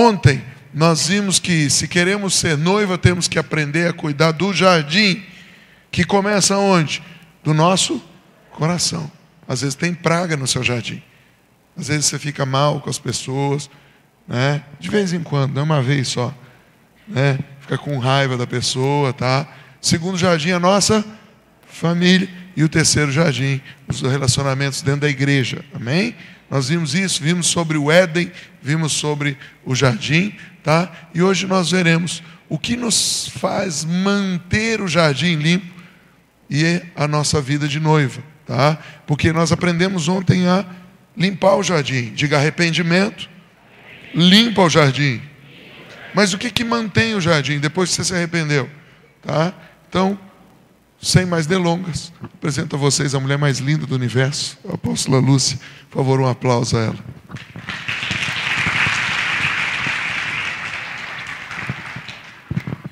Ontem nós vimos que se queremos ser noiva, temos que aprender a cuidar do jardim, que começa onde? Do nosso coração. Às vezes tem praga no seu jardim. Às vezes você fica mal com as pessoas, né? De vez em quando, não é uma vez só, né? Fica com raiva da pessoa, tá? Segundo jardim, a nossa família. E o terceiro jardim, os relacionamentos dentro da igreja. Amém? Nós vimos isso, vimos sobre o Éden, vimos sobre o jardim, tá? E hoje nós veremos o que nos faz manter o jardim limpo e a nossa vida de noiva, tá? Porque nós aprendemos ontem a limpar o jardim. Diga arrependimento, limpa o jardim. Mas o que mantém o jardim depois que você se arrependeu? Tá? Então, sem mais delongas, apresento a vocês a mulher mais linda do universo, a apóstola Lúcia. Por favor, um aplauso a ela.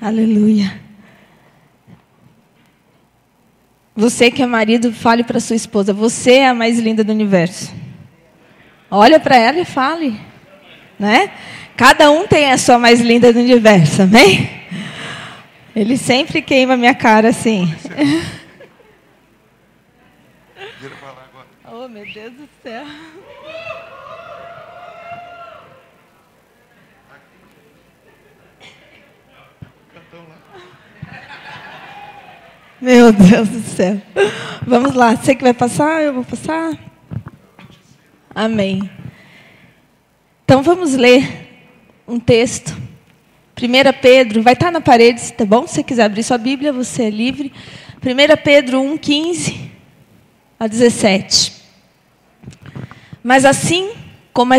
Aleluia. Você que é marido, fale para sua esposa: você é a mais linda do universo. Olha para ela e fale, né? Cada um tem a sua mais linda do universo, amém? Ele sempre queima a minha cara assim. Oh, meu Deus do céu. Meu Deus do céu. Vamos lá, você que vai passar, eu vou passar. Amém. Então vamos ler um texto. 1 Pedro, vai estar na parede, tá bom? Se você quiser abrir sua Bíblia, você é livre. 1 Pedro 1, 15 a 17. Mas assim como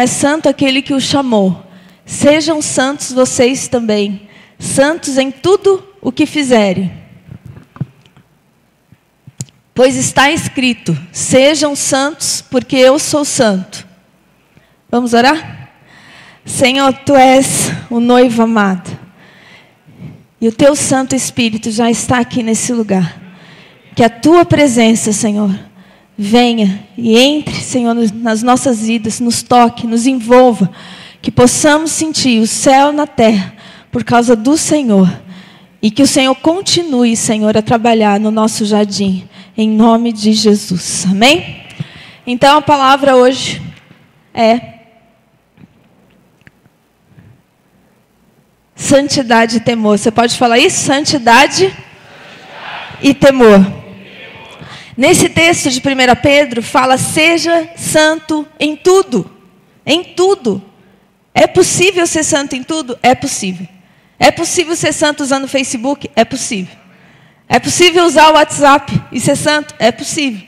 é santo aquele que o chamou, sejam santos vocês também, santos em tudo o que fizerem. Pois está escrito: sejam santos, porque eu sou santo. Vamos orar? Senhor, Tu és o noivo amado. E o Teu Santo Espírito já está aqui nesse lugar. Que a Tua presença, Senhor, venha e entre, Senhor, nas nossas vidas, nos toque, nos envolva. Que possamos sentir o céu na terra por causa do Senhor. E que o Senhor continue, Senhor, a trabalhar no nosso jardim. Em nome de Jesus. Amém? Então a palavra hoje é santidade e temor. Você pode falar isso? Santidade e temor. Nesse texto de 1 Pedro fala: seja santo em tudo. Em tudo. É possível ser santo em tudo? É possível. É possível ser santo usando o Facebook? É possível. É possível usar o WhatsApp e ser santo? É possível.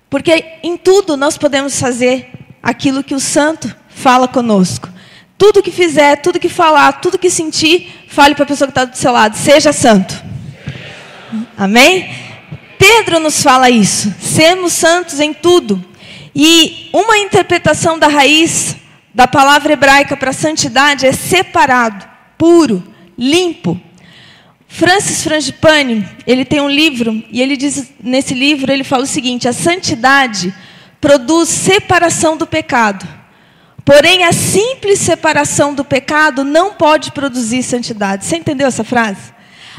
Porque em tudo nós podemos fazer aquilo que o santo fala conosco. Tudo que fizer, tudo que falar, tudo que sentir, fale para a pessoa que está do seu lado: seja santo. Amém? Pedro nos fala isso. Sermos santos em tudo. E uma interpretação da raiz da palavra hebraica para santidade é separado, puro, limpo. Francis Frangipane, ele tem um livro, e ele diz, nesse livro, ele fala o seguinte: a santidade produz separação do pecado. Porém, a simples separação do pecado não pode produzir santidade. Você entendeu essa frase?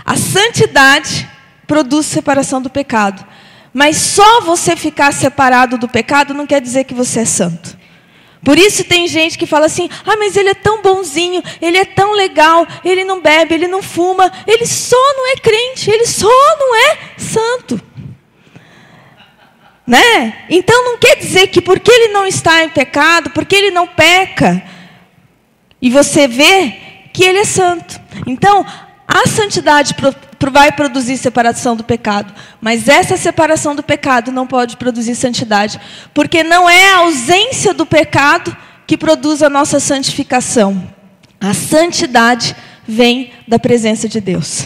A santidade produz separação do pecado. Mas só você ficar separado do pecado não quer dizer que você é santo. Por isso tem gente que fala assim: ah, mas ele é tão bonzinho, ele é tão legal, ele não bebe, ele não fuma, ele só não é crente, ele só não é santo. Né? Então não quer dizer que porque ele não está em pecado, porque ele não peca, e você vê que ele é santo. Então, a santidade vai produzir separação do pecado, mas essa separação do pecado não pode produzir santidade, porque não é a ausência do pecado que produz a nossa santificação. A santidade vem da presença de Deus.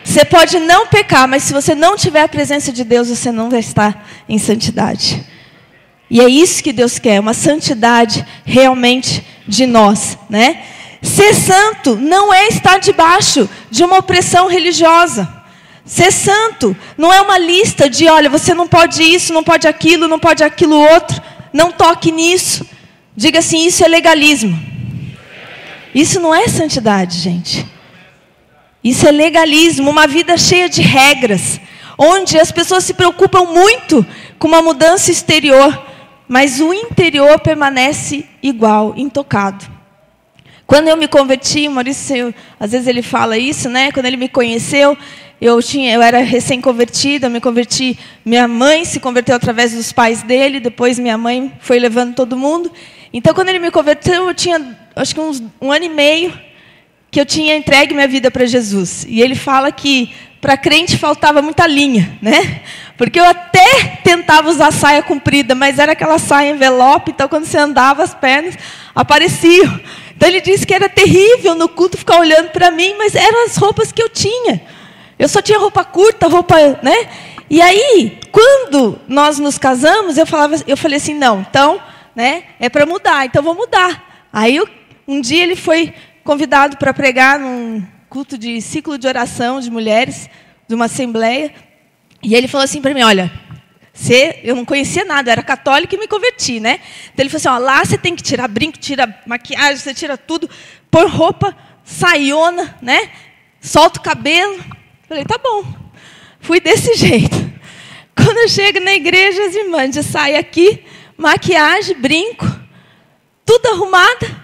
Você pode não pecar, mas se você não tiver a presença de Deus, você não vai estar em santidade. E é isso que Deus quer, uma santidade realmente de nós, né? Ser santo não é estar debaixo de uma opressão religiosa. Ser santo não é uma lista de: olha, você não pode isso, não pode aquilo outro. não toque nisso. Diga assim, isso é legalismo. Isso não é santidade, gente. Isso é legalismo, uma vida cheia de regras, onde as pessoas se preocupam muito com uma mudança exterior, mas o interior permanece igual, intocado. Quando eu me converti, o Maurício, às vezes ele fala isso, né? Quando ele me conheceu, eu era recém-convertida, eu me converti, minha mãe se converteu através dos pais dele, depois minha mãe foi levando todo mundo. Então, quando ele me converteu, eu tinha, acho que um ano e meio, que eu tinha entregue minha vida para Jesus. E ele fala que para crente faltava muita linha, né? Porque eu até tentava usar saia comprida, mas era aquela saia envelope, então quando você andava, as pernas apareciam. Então ele disse que era terrível no culto ficar olhando para mim, mas eram as roupas que eu tinha. Eu só tinha roupa curta, né? E aí, quando nós nos casamos, eu falei assim, não, então, né, é para mudar, então vou mudar. Aí um dia ele foi convidado para pregar num culto de ciclo de oração de mulheres, de uma assembleia, e ele falou assim para mim, olha, eu não conhecia nada, eu era católica e me converti, né? Então ele falou assim, ó, lá você tem que tirar brinco, tira maquiagem, você tira tudo, põe roupa, saiona, né? Solta o cabelo. Falei, tá bom. Fui desse jeito. Quando eu chego na igreja, as irmãs já saem aqui, maquiagem, brinco, tudo arrumada,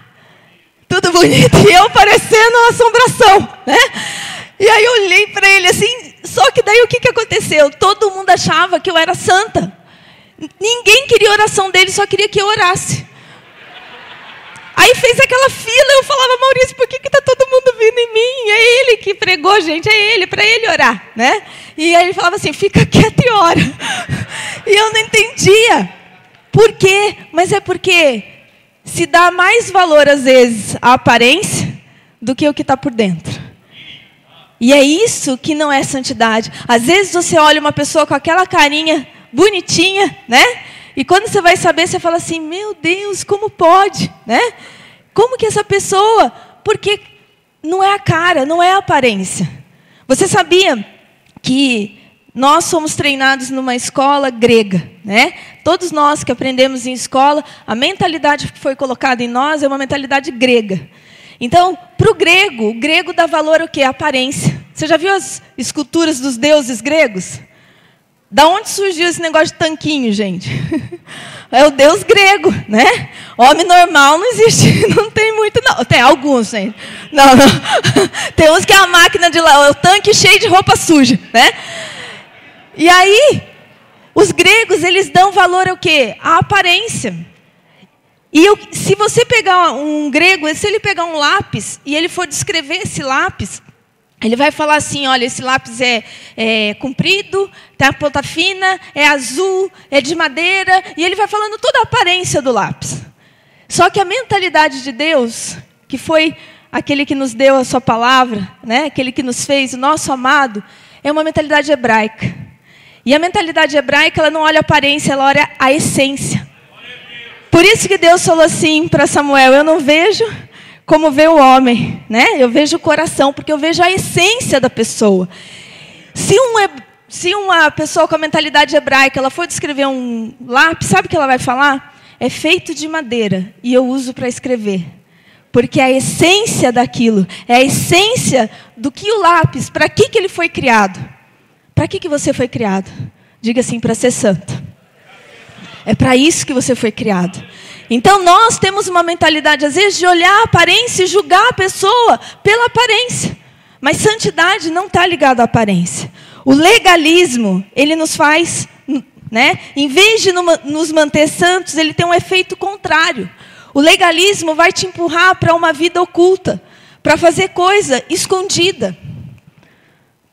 tudo bonito, e eu parecendo uma assombração, né? E aí eu olhei para ele assim, só que daí o que aconteceu? Todo mundo achava que eu era santa. Ninguém queria a oração dele, só queria que eu orasse. Aí fez aquela fila, eu falava, Maurício, por que está todo mundo vindo em mim? É ele que pregou, gente, é ele, para ele orar, né? E aí ele falava assim, fica quieto e ora. E eu não entendia. Por quê? Mas é porque se dá mais valor, às vezes, à aparência do que o que está por dentro. E é isso que não é santidade. Às vezes você olha uma pessoa com aquela carinha bonitinha, né? E quando você vai saber, você fala assim, meu Deus, como pode, né? Como que essa pessoa... Porque não é a cara, não é a aparência. Você sabia que nós somos treinados numa escola grega, né? Todos nós que aprendemos em escola, a mentalidade que foi colocada em nós é uma mentalidade grega. Então, para o grego dá valor ao quê? A aparência. Você já viu as esculturas dos deuses gregos? Da onde surgiu esse negócio de tanquinho, gente? É o deus grego, né? Homem normal não existe, não tem muito, não. Tem alguns, gente. Não. Tem uns que é a máquina de lá, o tanque cheio de roupa suja, né? E aí, os gregos, eles dão valor ao quê? À aparência. E se você pegar um grego, se ele pegar um lápis e ele for descrever esse lápis, ele vai falar assim, olha, esse lápis é comprido, tem a ponta fina, é azul, é de madeira, e ele vai falando toda a aparência do lápis. Só que a mentalidade de Deus, que foi aquele que nos deu a sua palavra, né, aquele que nos fez, o nosso amado, é uma mentalidade hebraica. E a mentalidade hebraica, ela não olha a aparência, ela olha a essência. Por isso que Deus falou assim para Samuel, eu não vejo como vê o homem, né? Eu vejo o coração, porque eu vejo a essência da pessoa. Se uma pessoa com a mentalidade hebraica, ela for descrever um lápis, sabe o que ela vai falar? É feito de madeira, e eu uso para escrever. Porque a essência daquilo, é a essência do que o lápis, para que ele foi criado? Para que você foi criado? Diga assim, para ser santo. É para isso que você foi criado. Então nós temos uma mentalidade, às vezes, de olhar a aparência e julgar a pessoa pela aparência. Mas santidade não está ligada à aparência. O legalismo, ele nos faz, né? Em vez de nos manter santos, ele tem um efeito contrário. O legalismo vai te empurrar para uma vida oculta, para fazer coisa escondida.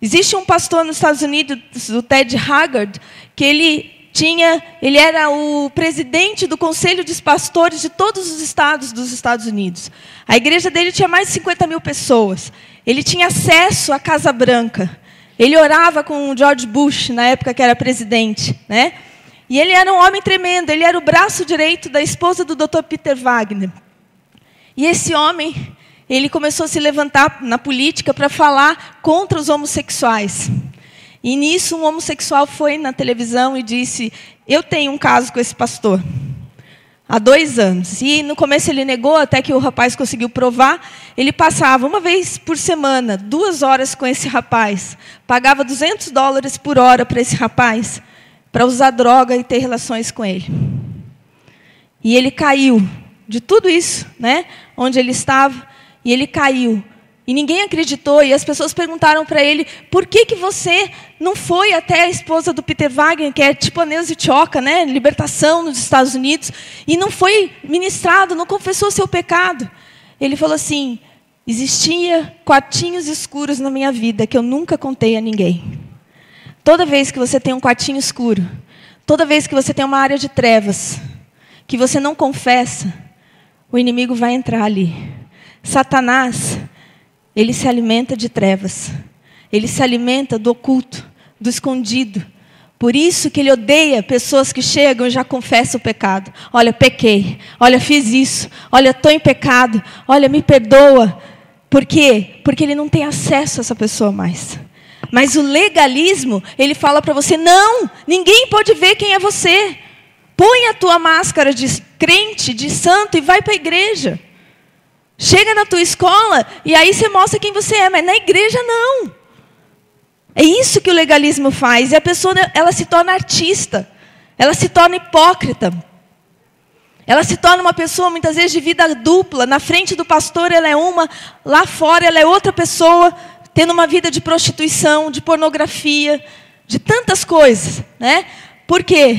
Existe um pastor nos Estados Unidos, o Ted Haggard, que ele era o presidente do conselho dos pastores de todos os estados dos Estados Unidos. A igreja dele tinha mais de 50 mil pessoas. Ele tinha acesso à Casa Branca. Ele orava com o George Bush, na época que era presidente, né? E ele era um homem tremendo. Ele era o braço direito da esposa do Dr. Peter Wagner. E esse homem, ele começou a se levantar na política para falar contra os homossexuais. E nisso um homossexual foi na televisão e disse, eu tenho um caso com esse pastor. Há 2 anos. E no começo ele negou, até que o rapaz conseguiu provar. Ele passava uma vez por semana, 2 horas com esse rapaz. Pagava $200 por hora para esse rapaz, para usar droga e ter relações com ele. E ele caiu de tudo isso, né? Onde ele estava, e ele caiu. E ninguém acreditou, e as pessoas perguntaram para ele, por que você não foi até a esposa do Peter Wagner, que é tipo a Neuza Tioca, né? Libertação nos Estados Unidos, e não foi ministrado, não confessou seu pecado? Ele falou assim, existia quartinhos escuros na minha vida que eu nunca contei a ninguém. Toda vez que você tem um quartinho escuro, toda vez que você tem uma área de trevas, que você não confessa, o inimigo vai entrar ali. Satanás, ele se alimenta de trevas. Ele se alimenta do oculto, do escondido. Por isso que ele odeia pessoas que chegam e já confessam o pecado. Olha, pequei. Olha, fiz isso. Olha, estou em pecado. Olha, me perdoa. Por quê? Porque ele não tem acesso a essa pessoa mais. Mas o legalismo, ele fala para você, não, ninguém pode ver quem é você. Põe a tua máscara de crente, de santo e vai para a igreja. Chega na tua escola e aí você mostra quem você é, mas na igreja não. É isso que o legalismo faz. E a pessoa, ela se torna artista. Ela se torna hipócrita. Ela se torna uma pessoa, muitas vezes, de vida dupla. Na frente do pastor ela é uma, lá fora ela é outra pessoa, tendo uma vida de prostituição, de pornografia, de tantas coisas, né? Por quê?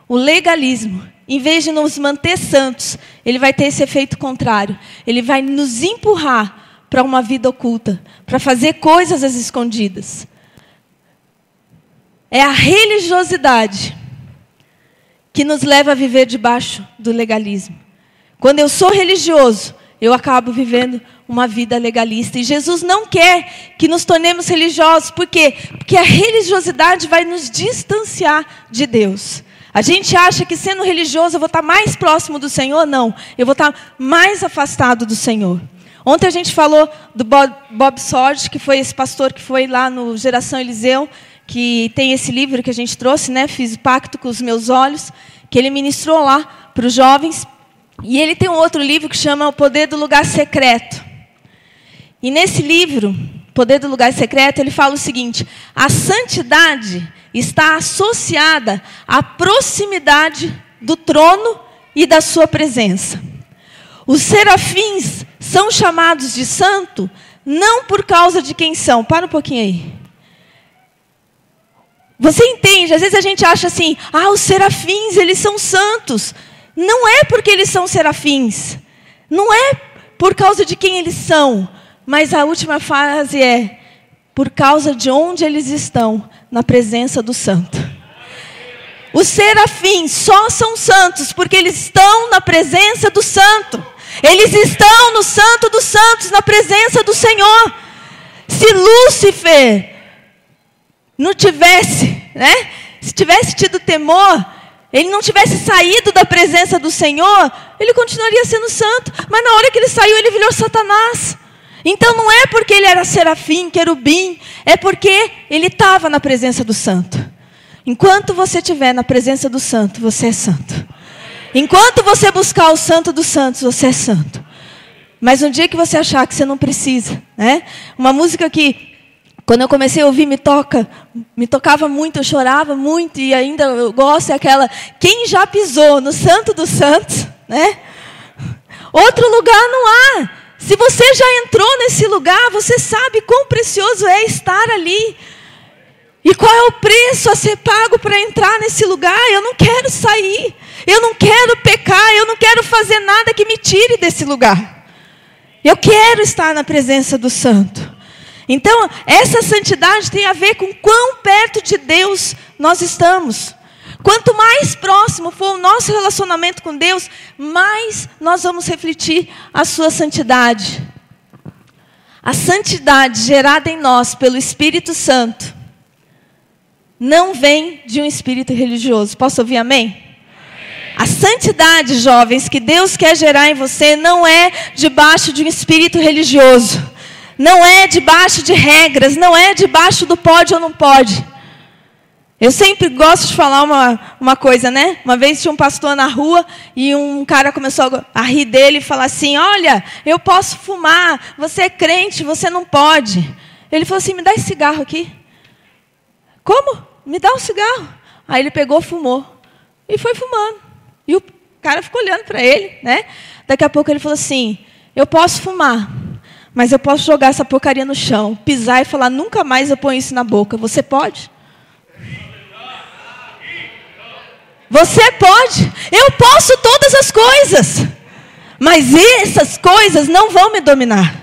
O legalismo, em vez de nos manter santos, ele vai ter esse efeito contrário. Ele vai nos empurrar para uma vida oculta, para fazer coisas às escondidas. É a religiosidade que nos leva a viver debaixo do legalismo. Quando eu sou religioso, eu acabo vivendo uma vida legalista. E Jesus não quer que nos tornemos religiosos. Por quê? Porque a religiosidade vai nos distanciar de Deus. A gente acha que sendo religioso eu vou estar mais próximo do Senhor? Não, eu vou estar mais afastado do Senhor. Ontem a gente falou do Bob Sorge, que foi esse pastor que foi lá no Geração Eliseu, que tem esse livro que a gente trouxe, né? Fiz pacto com os meus olhos, que ele ministrou lá para os jovens. E ele tem um outro livro que chama O Poder do Lugar Secreto. E nesse livro, Poder do Lugar Secreto, ele fala o seguinte: a santidade está associada à proximidade do trono e da sua presença. Os serafins são chamados de santo não por causa de quem são. Para um pouquinho aí. Você entende? Às vezes a gente acha assim, os serafins, eles são santos. Não é porque eles são serafins. Não é por causa de quem eles são. Mas a última frase é, por causa de onde eles estão, na presença do santo. Os serafins só são santos porque eles estão na presença do santo. Eles estão no santo dos santos, na presença do Senhor. Se Lúcifer não tivesse, né? Se tivesse tido temor, ele não tivesse saído da presença do Senhor, ele continuaria sendo santo. Mas na hora que ele saiu, ele virou Satanás. Então não é porque ele era serafim, querubim, é porque ele estava na presença do santo. Enquanto você estiver na presença do santo, você é santo. Enquanto você buscar o santo dos santos, você é santo. Mas um dia que você achar que você não precisa, né? Uma música que, quando eu comecei a ouvir, me tocava muito, eu chorava muito, e ainda eu gosto, é aquela, quem já pisou no santo dos santos, né? Outro lugar não há. Se você já entrou nesse lugar, você sabe quão precioso é estar ali. E qual é o preço a ser pago para entrar nesse lugar? Eu não quero sair. Eu não quero pecar. Eu não quero fazer nada que me tire desse lugar. Eu quero estar na presença do santo. Então, essa santidade tem a ver com quão perto de Deus nós estamos. Quanto mais próximo for o nosso relacionamento com Deus, mais nós vamos refletir a sua santidade. A santidade gerada em nós pelo Espírito Santo não vem de um espírito religioso. Posso ouvir amém? A santidade, jovens, que Deus quer gerar em você não é debaixo de um espírito religioso. Não é debaixo de regras, não é debaixo do pode ou não pode. Eu sempre gosto de falar uma coisa, né? Uma vez tinha um pastor na rua e um cara começou a rir dele e falar assim: olha, eu posso fumar, você é crente, você não pode. Ele falou assim: me dá esse cigarro aqui. Como? Me dá um cigarro. Aí ele pegou, fumou. E foi fumando. E o cara ficou olhando para ele, né? Daqui a pouco ele falou assim: eu posso fumar, mas eu posso jogar essa porcaria no chão, pisar e falar: nunca mais eu ponho isso na boca. Você pode? Você pode. Eu posso todas as coisas, mas essas coisas não vão me dominar.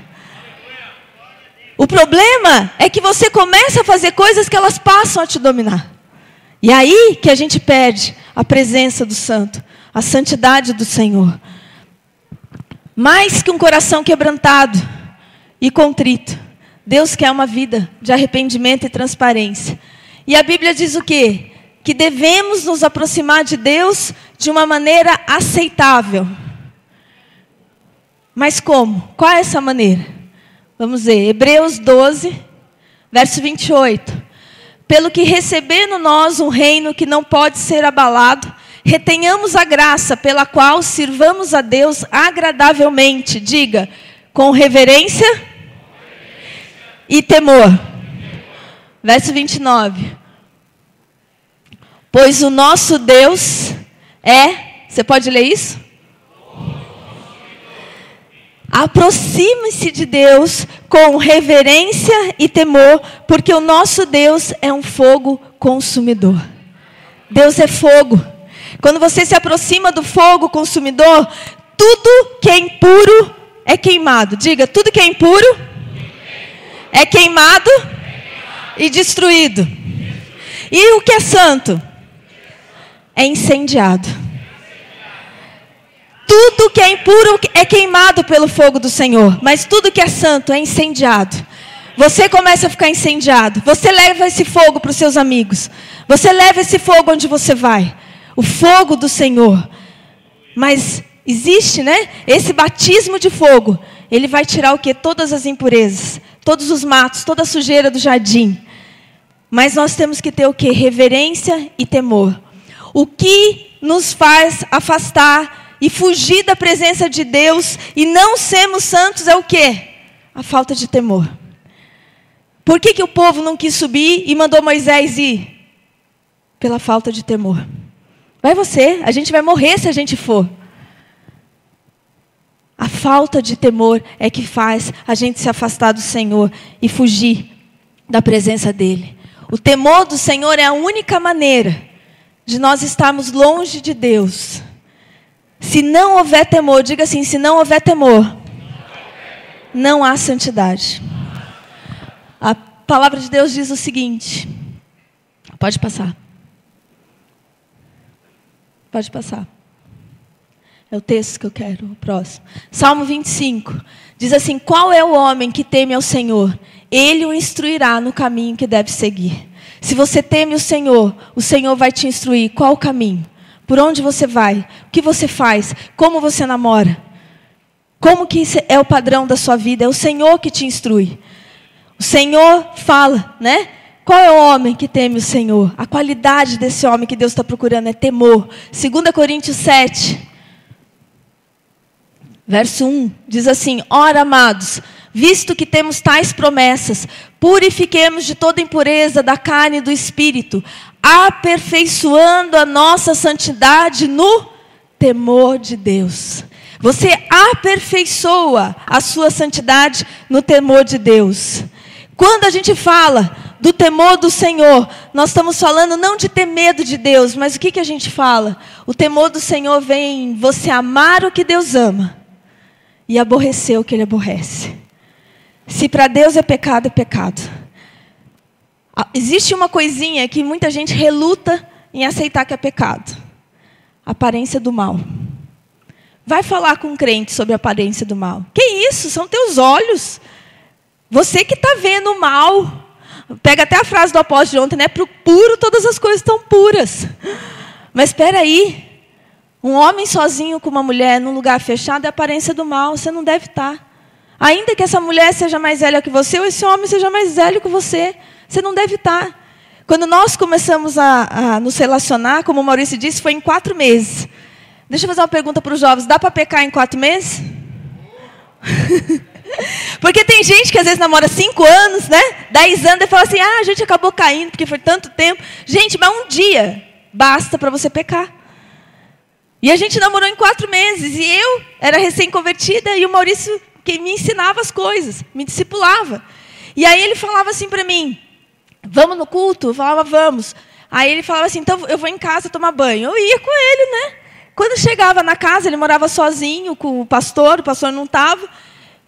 O problema é que você começa a fazer coisas que elas passam a te dominar. E aí que a gente perde a presença do Santo, a santidade do Senhor. Mais que um coração quebrantado e contrito, Deus quer uma vida de arrependimento e transparência. E a Bíblia diz o quê? Que devemos nos aproximar de Deus de uma maneira aceitável. Mas como? Qual é essa maneira? Vamos ver, Hebreus 12, verso 28. Pelo que recebendo nós um reino que não pode ser abalado, retenhamos a graça pela qual sirvamos a Deus agradavelmente. Diga, com reverência e temor. Verso 29. Pois o nosso Deus é... Você pode ler isso? Aproxime-se de Deus com reverência e temor, porque o nosso Deus é um fogo consumidor. Deus é fogo. Quando você se aproxima do fogo consumidor, tudo que é impuro é queimado. Diga, tudo que é impuro é queimado e destruído. E o que é santo é incendiado. Tudo que é impuro é queimado pelo fogo do Senhor, mas tudo que é santo é incendiado. Você começa a ficar incendiado. Você leva esse fogo para os seus amigos. Você leva esse fogo onde você vai. O fogo do Senhor. Mas existe, né? Esse batismo de fogo. Ele vai tirar o quê? Todas as impurezas. Todos os matos, toda a sujeira do jardim. Mas nós temos que ter o quê? Reverência e temor. O que nos faz afastar e fugir da presença de Deus e não sermos santos é o quê? A falta de temor. Por que o povo não quis subir e mandou Moisés ir? Pela falta de temor. Vai você, a gente vai morrer se a gente for. A falta de temor é que faz a gente se afastar do Senhor e fugir da presença dEle. O temor do Senhor é a única maneira de nós estarmos longe de Deus. Se não houver temor, diga assim, se não houver temor, não há santidade. A palavra de Deus diz o seguinte, pode passar. Pode passar. É o texto que eu quero, o próximo. Salmo 25, diz assim, qual é o homem que teme ao Senhor? Ele o instruirá no caminho que deve seguir. Se você teme o Senhor vai te instruir. Qual o caminho? Por onde você vai? O que você faz? Como você namora? Como que é o padrão da sua vida? É o Senhor que te instrui. O Senhor fala, né? Qual é o homem que teme o Senhor? A qualidade desse homem que Deus está procurando é temor. 2 Coríntios 7, verso 1, diz assim, ora, amados, visto que temos tais promessas, purifiquemos de toda impureza da carne e do espírito, aperfeiçoando a nossa santidade no temor de Deus. Você aperfeiçoa a sua santidade no temor de Deus. Quando a gente fala do temor do Senhor, nós estamos falando não de ter medo de Deus, mas o que a gente fala? O temor do Senhor vem em você amar o que Deus ama e aborrecer o que Ele aborrece. Se para Deus é pecado, é pecado. Existe uma coisinha que muita gente reluta em aceitar que é pecado. Aparência do mal. Vai falar com um crente sobre a aparência do mal. Que isso? São teus olhos. Você que está vendo o mal. Pega até a frase do apóstolo de ontem, né? Para o puro todas as coisas estão puras. Mas espera aí. Um homem sozinho com uma mulher num lugar fechado é a aparência do mal. Você não deve estar. Ainda que essa mulher seja mais velha que você, ou esse homem seja mais velho que você não deve estar. Quando nós começamos a nos relacionar, como o Maurício disse, foi em 4 meses. Deixa eu fazer uma pergunta para os jovens. Dá para pecar em 4 meses? Porque tem gente que às vezes namora 5 anos, né? 10 anos, e fala assim, a gente acabou caindo, porque foi tanto tempo. Gente, mas um dia basta para você pecar. E a gente namorou em 4 meses. E eu era recém-convertida, e o Maurício que me ensinava as coisas, me discipulava. E aí ele falava assim para mim, vamos no culto? Eu falava, vamos. Aí ele falava assim, então eu vou em casa tomar banho. Eu ia com ele, né? Quando chegava na casa, ele morava sozinho com o pastor não estava.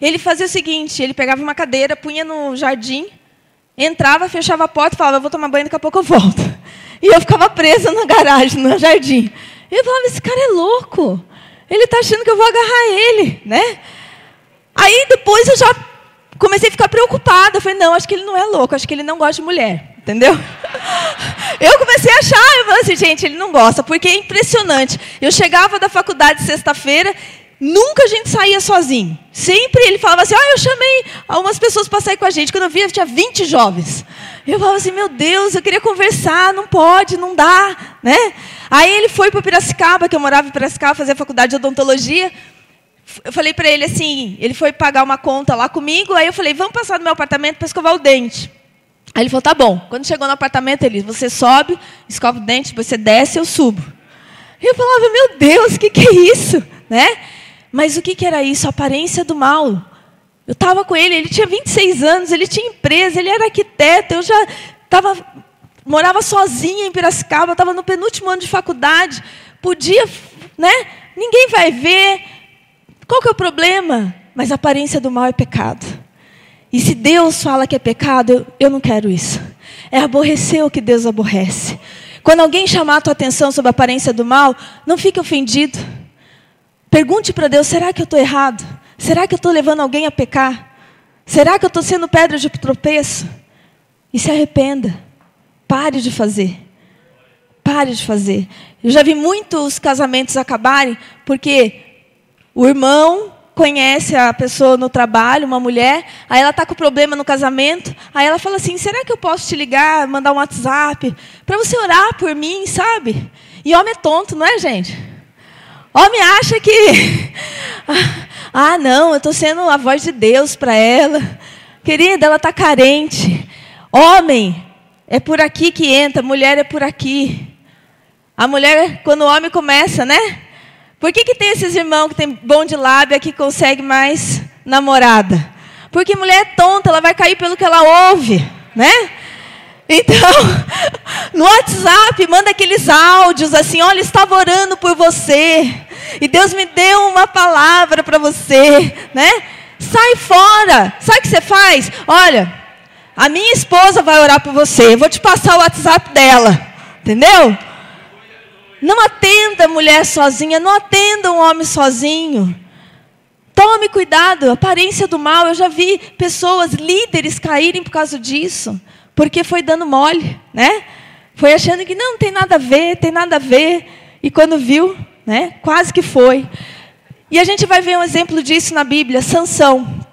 Ele fazia o seguinte, ele pegava uma cadeira, punha no jardim, entrava, fechava a porta e falava, eu vou tomar banho, daqui a pouco eu volto. E eu ficava presa na garagem, no jardim. E eu falava, esse cara é louco. Ele está achando que eu vou agarrar ele, né? Aí depois eu já comecei a ficar preocupada. Eu falei, não, acho que ele não é louco, acho que ele não gosta de mulher. Entendeu? Eu comecei a achar, eu falei assim, gente, ele não gosta, porque é impressionante. Eu chegava da faculdade sexta-feira, nunca a gente saía sozinho. Sempre ele falava assim, eu chamei algumas pessoas para sair com a gente. Quando eu via, tinha 20 jovens. Eu falava assim, meu Deus, eu queria conversar, não pode, não dá, né? Aí ele foi para Piracicaba, que eu morava em Piracicaba, fazer a faculdade de odontologia. Eu falei para ele assim, ele foi pagar uma conta lá comigo, aí eu falei, vamos passar no meu apartamento para escovar o dente. Aí ele falou, tá bom. Quando chegou no apartamento, ele disse, você sobe, escova o dente, você desce, eu subo. E eu falava, meu Deus, o que é isso? Né? Mas o que era isso? A aparência do mal. Eu estava com ele tinha 26 anos, ele tinha empresa, ele era arquiteto, eu já morava sozinha em Piracicaba, estava no penúltimo ano de faculdade, podia, né? Ninguém vai ver. Qual que é o problema? Mas a aparência do mal é pecado. E se Deus fala que é pecado, eu não quero isso. É aborrecer o que Deus aborrece. Quando alguém chamar a tua atenção sobre a aparência do mal, não fique ofendido. Pergunte para Deus, será que eu estou errado? Será que eu estou levando alguém a pecar? Será que eu estou sendo pedra de tropeço? E se arrependa. Pare de fazer. Pare de fazer. Eu já vi muitos casamentos acabarem porque o irmão conhece a pessoa no trabalho, uma mulher, aí ela está com problema no casamento, aí ela fala assim, será que eu posso te ligar, mandar um WhatsApp, para você orar por mim, sabe? E homem é tonto, não é, gente? Homem acha que, não, eu estou sendo a voz de Deus para ela. Querida, ela está carente. Homem, é por aqui que entra, mulher é por aqui. A mulher, quando o homem começa, né? Por que tem esses irmãos que tem bom de lábia que consegue mais namorada? Porque mulher é tonta, ela vai cair pelo que ela ouve, né? Então, no WhatsApp, manda aqueles áudios assim, olha, estava orando por você, e Deus me deu uma palavra para você, né? Sai fora. Sabe o que você faz? Olha, a minha esposa vai orar por você, eu vou te passar o WhatsApp dela, entendeu? Não atenda a mulher sozinha, não atenda um homem sozinho. Tome cuidado, aparência do mal. Eu já vi pessoas, líderes, caírem por causa disso. Porque foi dando mole, né? Foi achando que não tem nada a ver, tem nada a ver. E quando viu, né? Quase que foi. E a gente vai ver um exemplo disso na Bíblia, Sansão.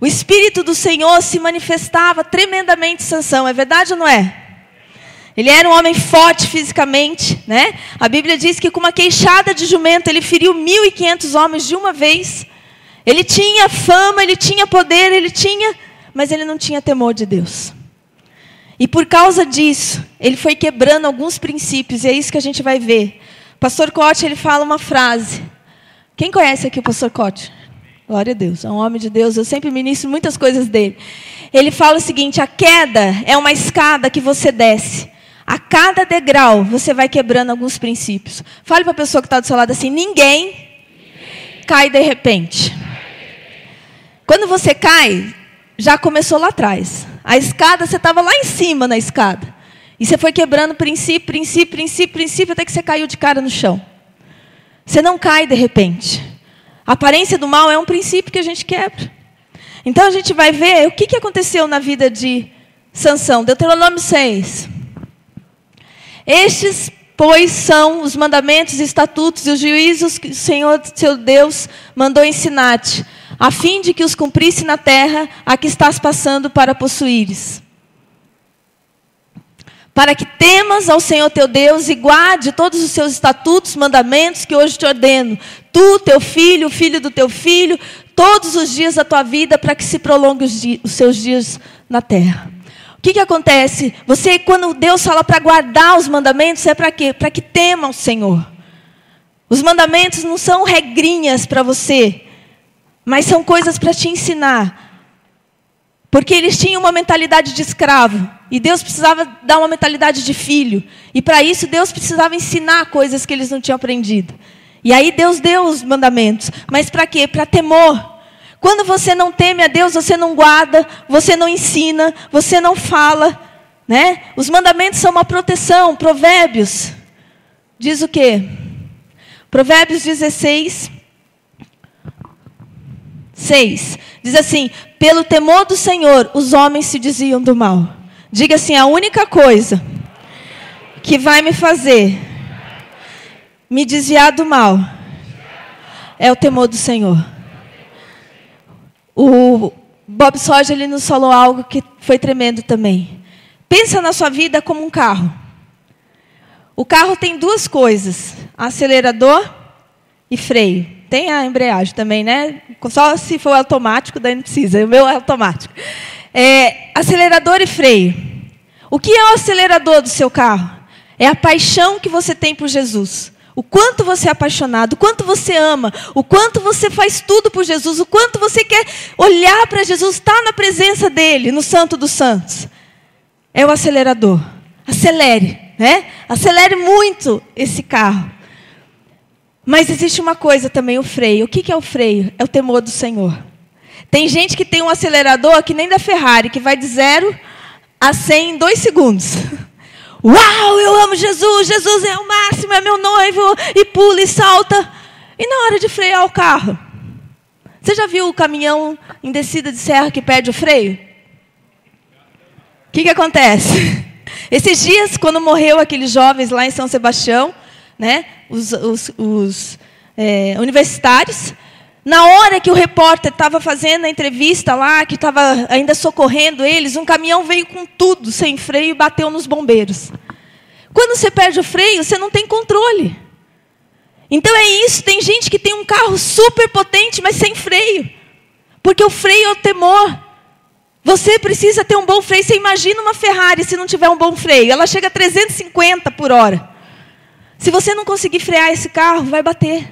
O Espírito do Senhor se manifestava tremendamente em Sansão. É verdade ou não é? Ele era um homem forte fisicamente, né? A Bíblia diz que com uma queixada de jumento ele feriu 1.500 homens de uma vez. Ele tinha fama, ele tinha poder, mas ele não tinha temor de Deus. E por causa disso, ele foi quebrando alguns princípios, e é isso que a gente vai ver. O pastor Cote, ele fala uma frase. Quem conhece aqui o pastor Cote? Glória a Deus, é um homem de Deus, eu sempre ministro muitas coisas dele. Ele fala o seguinte, a queda é uma escada que você desce. A cada degrau, você vai quebrando alguns princípios. Fale para a pessoa que está do seu lado assim, ninguém cai de repente. Quando você cai, já começou lá atrás. A escada, você estava lá em cima na escada. E você foi quebrando princípio, até que você caiu de cara no chão. Você não cai de repente. A aparência do mal é um princípio que a gente quebra. Então a gente vai ver o que aconteceu na vida de Sansão. Deuteronômio 6. Estes, pois, são os mandamentos, estatutos e os juízos que o Senhor, seu Deus, mandou ensinar-te, a fim de que os cumprisse na terra a que estás passando para possuíres. para que temas ao Senhor teu Deus e guarde todos os seus estatutos, mandamentos que hoje te ordeno. Tu, teu filho, o filho do teu filho, todos os dias da tua vida, para que se prolongue os seus dias na terra. O que acontece? Você, quando Deus fala para guardar os mandamentos, é para quê? Para que tema o Senhor. Os mandamentos não são regrinhas para você, mas são coisas para te ensinar. Porque eles tinham uma mentalidade de escravo. E Deus precisava dar uma mentalidade de filho. E para isso Deus precisava ensinar coisas que eles não tinham aprendido. E aí Deus deu os mandamentos. Mas para quê? Para temor. Quando você não teme a Deus, você não guarda, você não ensina, você não fala. Né? Os mandamentos são uma proteção. Provérbios diz o quê? Provérbios 16, 6. Diz assim: pelo temor do Senhor, os homens se desviam do mal. Diga assim: a única coisa que vai me fazer me desviar do mal é o temor do Senhor. O Bob Sorge, ele nos falou algo que foi tremendo também. Pensa na sua vida como um carro. O carro tem duas coisas: acelerador e freio. Tem a embreagem também, né? Só se for automático, daí não precisa. O meu é automático. Acelerador e freio. O que é o acelerador do seu carro? É a paixão que você tem por Jesus. O quanto você é apaixonado, o quanto você ama, o quanto você faz tudo por Jesus, o quanto você quer olhar para Jesus, estar na presença dele, no Santo dos Santos. É o acelerador. Acelere, né? Acelere muito esse carro. Mas existe uma coisa também, o freio. O que é o freio? É o temor do Senhor. Tem gente que tem um acelerador que nem da Ferrari, que vai de 0 a 100 em 2 segundos. Uau, eu amo Jesus, Jesus é o máximo, é meu noivo, e pula e salta. E na hora de frear o carro? Você já viu o caminhão em descida de serra que perde o freio? O que acontece? Esses dias, quando morreu aqueles jovens lá em São Sebastião, né, os universitários, na hora que o repórter estava fazendo a entrevista lá, que estava ainda socorrendo eles, um caminhão veio com tudo, sem freio, e bateu nos bombeiros. Quando você perde o freio, você não tem controle. Então é isso, tem gente que tem um carro super potente, mas sem freio. Porque o freio é o temor. Você precisa ter um bom freio. Você imagina uma Ferrari se não tiver um bom freio. Ela chega a 350 por hora. Se você não conseguir frear esse carro, vai bater.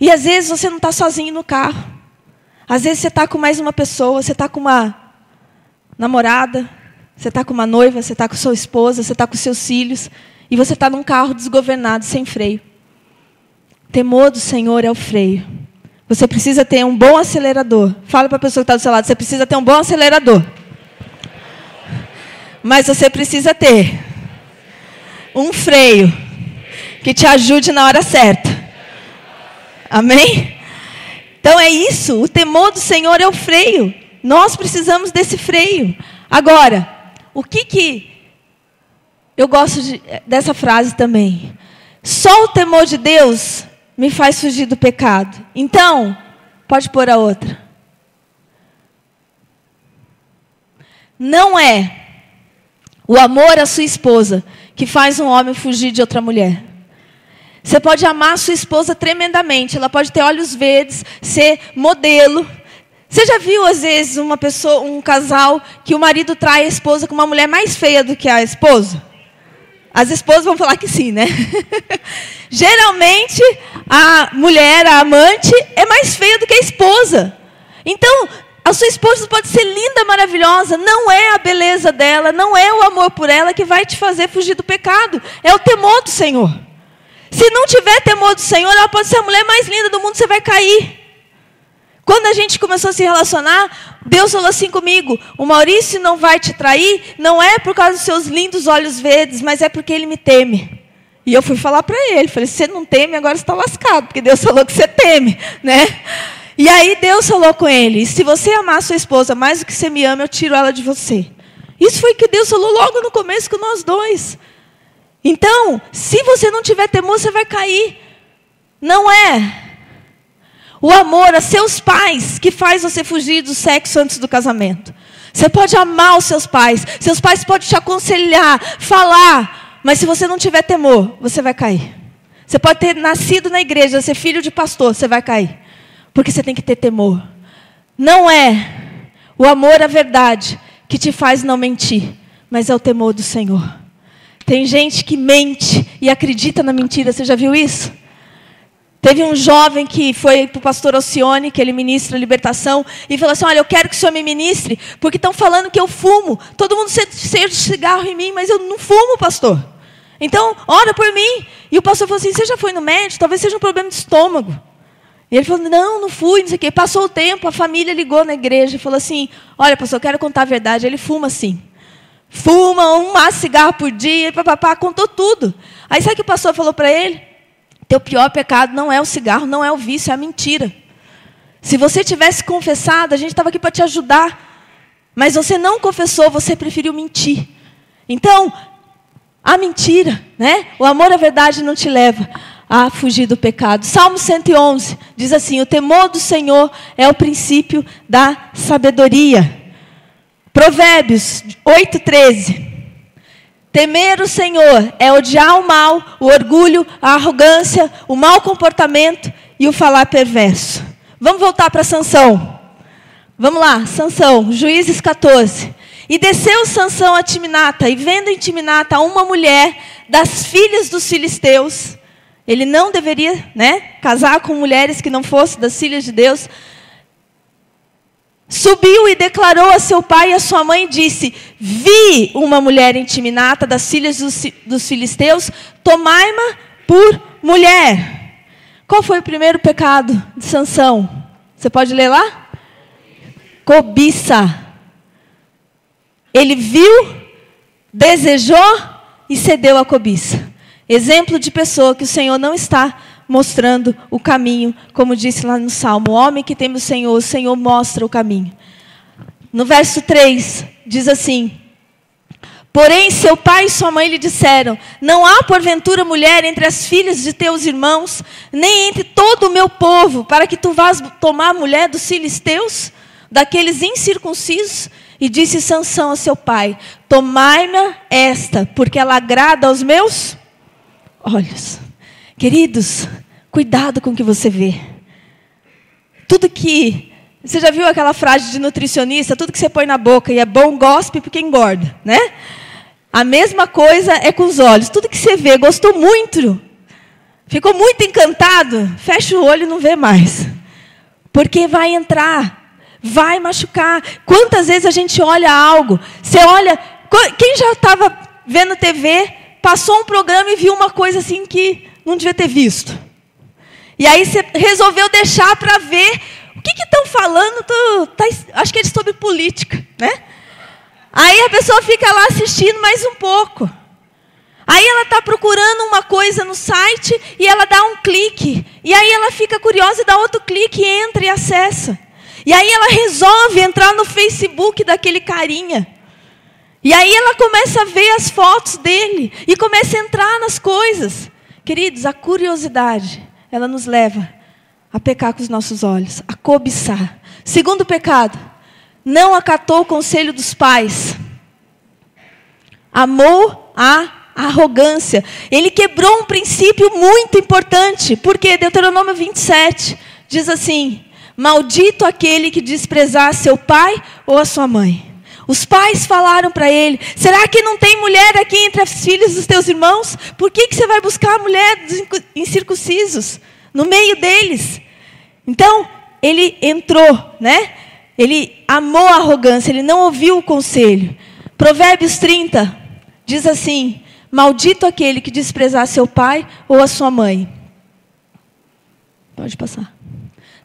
E às vezes você não está sozinho no carro. Às vezes você está com mais uma pessoa, você está com uma namorada, você está com uma noiva, você está com sua esposa, você está com seus filhos, e você está num carro desgovernado, sem freio. Temor do Senhor é o freio. Você precisa ter um bom acelerador. Fala para a pessoa que está do seu lado, você precisa ter um bom acelerador. Mas você precisa ter um freio que te ajude na hora certa. Amém? Então é isso, o temor do Senhor é o freio. Nós precisamos desse freio. Agora, o que eu gosto dessa frase também? Só o temor de Deus me faz fugir do pecado. Então, pode pôr a outra. Não é o amor à sua esposa que faz um homem fugir de outra mulher. Você pode amar a sua esposa tremendamente. Ela pode ter olhos verdes, ser modelo. Você já viu, às vezes, uma pessoa, um casal, que o marido trai a esposa com uma mulher mais feia do que a esposa? As esposas vão falar que sim, né? Geralmente, a mulher, a amante, é mais feia do que a esposa. Então, a sua esposa pode ser linda, maravilhosa. Não é a beleza dela, não é o amor por ela que vai te fazer fugir do pecado. É o temor do Senhor. Se não tiver temor do Senhor, ela pode ser a mulher mais linda do mundo, você vai cair. Quando a gente começou a se relacionar, Deus falou assim comigo: o Maurício não vai te trair, não é por causa dos seus lindos olhos verdes, mas é porque ele me teme. E eu fui falar para ele, falei: se você não teme, agora você está lascado, porque Deus falou que você teme, né? E aí Deus falou com ele: se você amar a sua esposa mais do que você me ama, eu tiro ela de você. Isso foi o que Deus falou logo no começo com nós dois. Então, se você não tiver temor, você vai cair. Não é o amor a seus pais que faz você fugir do sexo antes do casamento. Você pode amar os seus pais podem te aconselhar, falar, mas se você não tiver temor, você vai cair. Você pode ter nascido na igreja, ser filho de pastor, você vai cair. Porque você tem que ter temor. Não é o amor à verdade que te faz não mentir, mas é o temor do Senhor. Tem gente que mente e acredita na mentira, você já viu isso? Teve um jovem que foi para o pastor Alcione, que ele ministra a libertação, e falou assim, olha, eu quero que o senhor me ministre, porque estão falando que eu fumo. Todo mundo cheio de cigarro em mim, mas eu não fumo, pastor. Então, ora por mim. E o pastor falou assim, você já foi no médico? Talvez seja um problema de estômago. E ele falou, não fui, não sei o quê. Passou o tempo, a família ligou na igreja e falou assim, olha, pastor, eu quero contar a verdade. Ele fuma sim. Fuma um cigarro por dia, papapá, contou tudo. Aí sabe o que o pastor falou para ele? Teu pior pecado não é o cigarro, não é o vício, é a mentira. Se você tivesse confessado, a gente estava aqui para te ajudar. Mas você não confessou, você preferiu mentir. Então, a mentira, né? O amor à verdade não te leva a fugir do pecado. Salmo 111 diz assim, o temor do Senhor é o princípio da sabedoria. Provérbios 8:13. Temer o Senhor é odiar o mal, o orgulho, a arrogância, o mau comportamento e o falar perverso. Vamos voltar para Sansão. Vamos lá, Sansão, Juízes 14. E desceu Sansão a Timnata, e vendo em Timnata uma mulher das filhas dos filisteus, ele não deveria, casar com mulheres que não fossem das filhas de Deus. Subiu e declarou a seu pai e a sua mãe e disse, vi uma mulher em Timnata das filhas dos filisteus, tomai-ma por mulher. Qual foi o primeiro pecado de Sansão? Você pode ler lá? Cobiça. Ele viu, desejou e cedeu à cobiça. Exemplo de pessoa que o Senhor não está mostrando o caminho, como disse lá no Salmo. O homem que teme o Senhor mostra o caminho. No verso 3, diz assim, porém seu pai e sua mãe lhe disseram, não há porventura mulher entre as filhas de teus irmãos, nem entre todo o meu povo, para que tu vás tomar a mulher dos filisteus, daqueles incircuncisos? E disse Sansão a seu pai, tomai-me esta, porque ela agrada aos meus olhos. Queridos, cuidado com o que você vê. Tudo que... Você já viu aquela frase de nutricionista? Tudo que você põe na boca e é bom, gospe porque engorda, né? A mesma coisa é com os olhos. Tudo que você vê, gostou muito, ficou muito encantado, fecha o olho e não vê mais. Porque vai entrar, vai machucar. Quantas vezes a gente olha algo, você olha... Quem já estava vendo TV, passou um programa e viu uma coisa assim que não devia ter visto. E aí você resolveu deixar para ver o que estão falando. Acho que é sobre política, né? Aí a pessoa fica lá assistindo mais um pouco. Aí ela está procurando uma coisa no site e ela dá um clique. E aí ela fica curiosa e dá outro clique, entra e acessa. E aí ela resolve entrar no Facebook daquele carinha. E aí ela começa a ver as fotos dele e começa a entrar nas coisas. Queridos, a curiosidade, ela nos leva a pecar com os nossos olhos, a cobiçar. Segundo pecado, não acatou o conselho dos pais. Amou a arrogância. Ele quebrou um princípio muito importante. Porque Deuteronômio 27 diz assim, maldito aquele que desprezar seu pai ou a sua mãe. Os pais falaram para ele, será que não tem mulher aqui entre as filhas dos teus irmãos? Por que você vai buscar a mulher dos incircuncisos no meio deles? Então, ele entrou, Ele amou a arrogância, ele não ouviu o conselho. Provérbios 30 diz assim, maldito aquele que desprezar seu pai ou a sua mãe. Pode passar.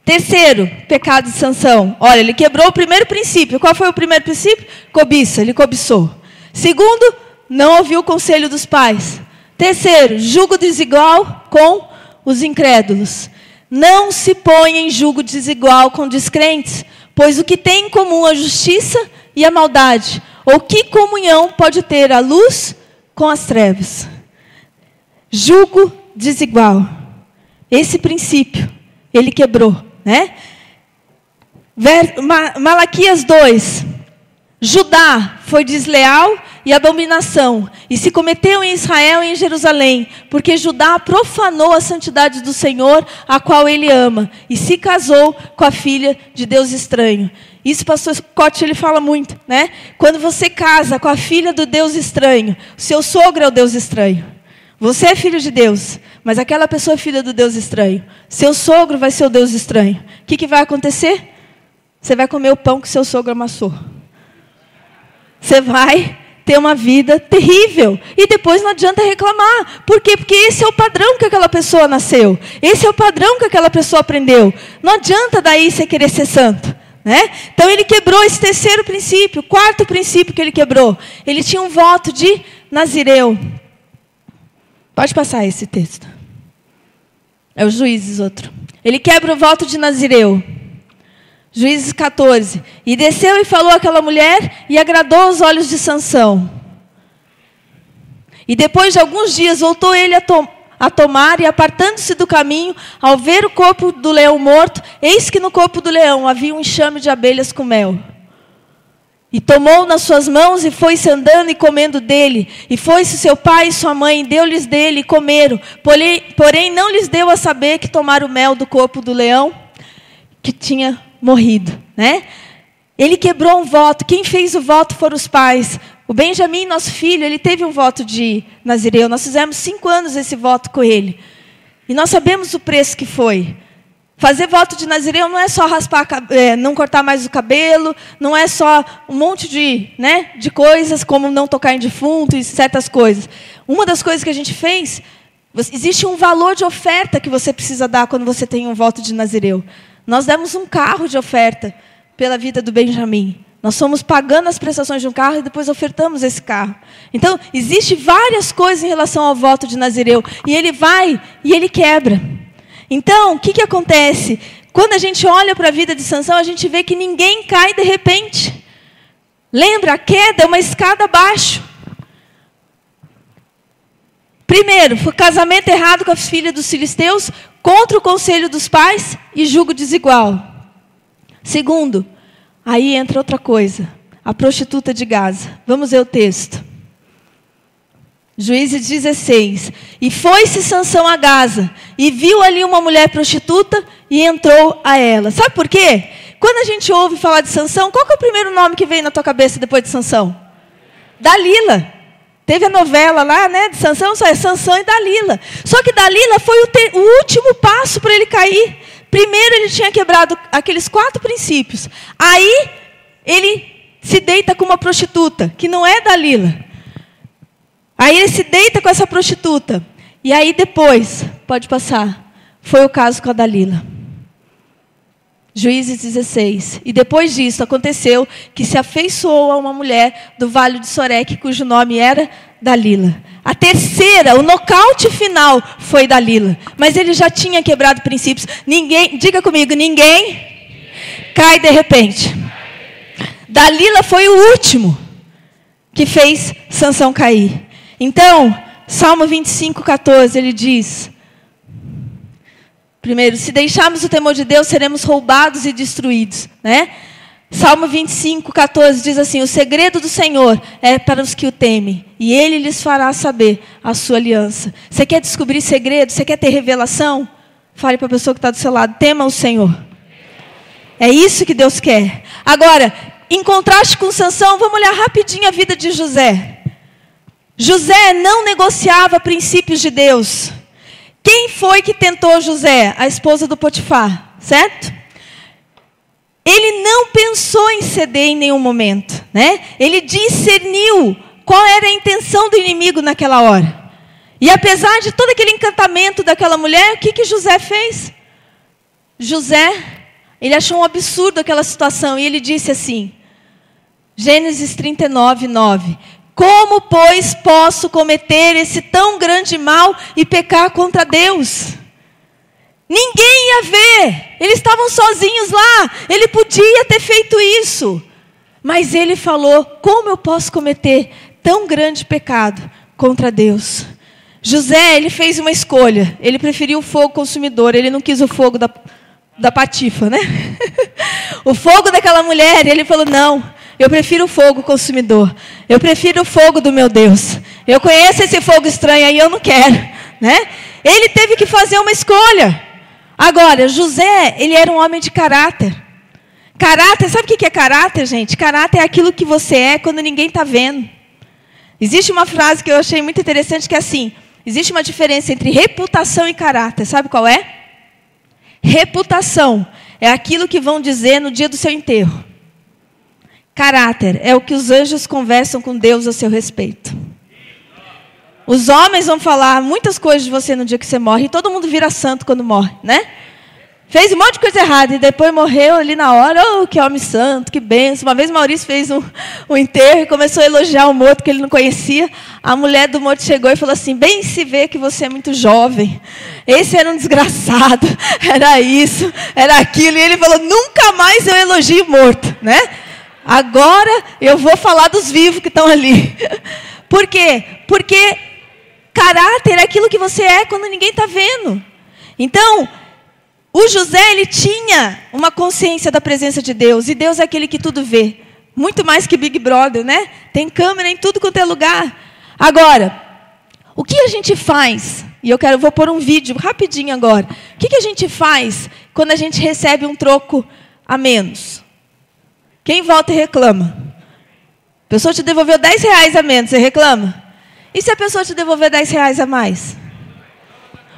Terceiro pecado de Sansão. Olha, ele quebrou o primeiro princípio. Qual foi o primeiro princípio? Cobiça, ele cobiçou. Segundo, não ouviu o conselho dos pais. Terceiro, julgo desigual com os incrédulos. Não se ponha em julgo desigual com descrentes, pois o que tem em comum a justiça e a maldade? Ou que comunhão pode ter a luz com as trevas? Julgo desigual. Esse princípio, ele quebrou. Malaquias 2. Judá foi desleal e abominação, e se cometeu em Israel e em Jerusalém, porque Judá profanou a santidade do Senhor, a qual ele ama, e se casou com a filha de Deus estranho. Isso o pastor Scott, ele fala muito, né? Quando você casa com a filha do Deus estranho, o seu sogro é o Deus estranho. Você é filho de Deus, mas aquela pessoa é filha do Deus estranho. Seu sogro vai ser o Deus estranho. O que vai acontecer? Você vai comer o pão que seu sogro amassou. Você vai ter uma vida terrível. E depois não adianta reclamar. Por quê? Porque esse é o padrão que aquela pessoa nasceu. Esse é o padrão que aquela pessoa aprendeu. Não adianta daí você querer ser santo, né? Então ele quebrou esse terceiro princípio. O quarto princípio que ele quebrou. Ele tinha um voto de nazireu. Pode passar esse texto. É o Juízes outro. Ele quebra o voto de nazireu. Juízes 14. E desceu e falou àquela mulher e agradou aos olhos de Sansão. E depois de alguns dias voltou ele a tomar e apartando-se do caminho, ao ver o corpo do leão morto, eis que no corpo do leão havia um enxame de abelhas com mel. E tomou nas suas mãos e foi-se andando e comendo dele. E foi-se seu pai e sua mãe, deu-lhes dele e comeram. Porém não lhes deu a saber que tomaram o mel do corpo do leão que tinha morrido, né? Ele quebrou um voto. Quem fez o voto foram os pais. O Benjamim, nosso filho, ele teve um voto de nazireu. Nós fizemos 5 anos esse voto com ele. E nós sabemos o preço que foi. Fazer voto de nazireu não é só raspar, não cortar mais o cabelo, não é só um monte de coisas, como não tocar em defunto e certas coisas. Uma das coisas que a gente fez, existe um valor de oferta que você precisa dar quando você tem um voto de nazireu. Nós demos um carro de oferta pela vida do Benjamim. Nós fomos pagando as prestações de um carro e depois ofertamos esse carro. Então, existe várias coisas em relação ao voto de nazireu. E ele vai e ele quebra. Então, o que acontece? Quando a gente olha para a vida de Sansão, a gente vê que ninguém cai de repente. Lembra, a queda é uma escada abaixo. Primeiro, foi casamento errado com a filha dos filisteus, contra o conselho dos pais e julgo desigual. Segundo, aí entra outra coisa, a prostituta de Gaza. Vamos ver o texto. Juízes 16. E foi-se Sansão a Gaza, e viu ali uma mulher prostituta, e entrou a ela. Sabe por quê? Quando a gente ouve falar de Sansão, qual que é o primeiro nome que vem na tua cabeça depois de Sansão? Dalila. Teve a novela lá, né, de Sansão, só é Sansão e Dalila. Só que Dalila foi o último passo para ele cair. Primeiro ele tinha quebrado aqueles 4 princípios. Aí ele se deita com uma prostituta, que não é Dalila. Aí ele se deita com essa prostituta. E aí depois, pode passar, foi o caso com a Dalila. Juízes 16. E depois disso aconteceu que se afeiçoou a uma mulher do vale de Soreque, cujo nome era Dalila. A terceira, o nocaute final foi Dalila. Mas ele já tinha quebrado princípios. Ninguém, diga comigo, ninguém cai de repente. Dalila foi o último que fez Sansão cair. Então, Salmo 25, 14, ele diz... Primeiro, se deixarmos o temor de Deus, seremos roubados e destruídos, né? Salmo 25, 14 diz assim: o segredo do Senhor é para os que o temem, e Ele lhes fará saber a sua aliança. Você quer descobrir segredo? Você quer ter revelação? Fale para a pessoa que está do seu lado, tema o Senhor. É isso que Deus quer. Agora, em contraste com Sansão, vamos olhar rapidinho a vida de José. José não negociava princípios de Deus. Quem foi que tentou José? A esposa do Potifar, certo? Ele não pensou em ceder em nenhum momento, né? Ele discerniu qual era a intenção do inimigo naquela hora. E apesar de todo aquele encantamento daquela mulher, o que José fez? José, ele achou um absurdo aquela situação e ele disse assim, Gênesis 39, 9... Como, pois, posso cometer esse tão grande mal e pecar contra Deus? Ninguém ia ver. Eles estavam sozinhos lá. Ele podia ter feito isso. Mas ele falou, como eu posso cometer tão grande pecado contra Deus? José, ele fez uma escolha. Ele preferiu o fogo consumidor. Ele não quis o fogo da patifa, né? O fogo daquela mulher. Ele falou, não. eu prefiro o fogo consumidor. Eu prefiro o fogo do meu Deus. Eu conheço esse fogo estranho aí, eu não quero, né? Ele teve que fazer uma escolha. Agora, José, ele era um homem de caráter. Caráter, sabe o que é caráter, gente? Caráter é aquilo que você é quando ninguém está vendo. Existe uma frase que eu achei muito interessante que é assim: existe uma diferença entre reputação e caráter. Sabe qual é? Reputação é aquilo que vão dizer no dia do seu enterro. Caráter é o que os anjos conversam com Deus a seu respeito. Os homens vão falar muitas coisas de você no dia que você morre. E todo mundo vira santo quando morre, né? Fez um monte de coisa errada e depois morreu ali na hora. Oh, que homem santo, que benção. Uma vez Maurício fez um enterro e começou a elogiar o morto que ele não conhecia. A mulher do morto chegou e falou assim: bem se vê que você é muito jovem. Esse era um desgraçado. Era isso, era aquilo. E ele falou: nunca mais eu elogio o morto, né? Agora eu vou falar dos vivos que estão ali. Por quê? Porque caráter é aquilo que você é quando ninguém está vendo. Então, o José, ele tinha uma consciência da presença de Deus. E Deus é aquele que tudo vê. Muito mais que Big Brother, né? Tem câmera em tudo quanto é lugar. Agora, o que a gente faz? E eu vou pôr um vídeo rapidinho agora. O que a gente faz quando a gente recebe um troco a menos? Quem volta e reclama? A pessoa te devolveu R$10 a menos, você reclama? E se a pessoa te devolver R$10 a mais?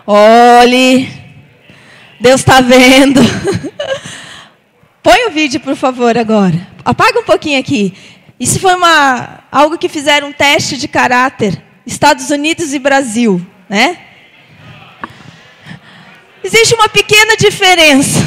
Olhe, Deus está vendo. Põe o vídeo, por favor, agora. Apaga um pouquinho aqui. Isso foi algo que fizeram um teste de caráter. Estados Unidos e Brasil, né? Existe uma pequena diferença.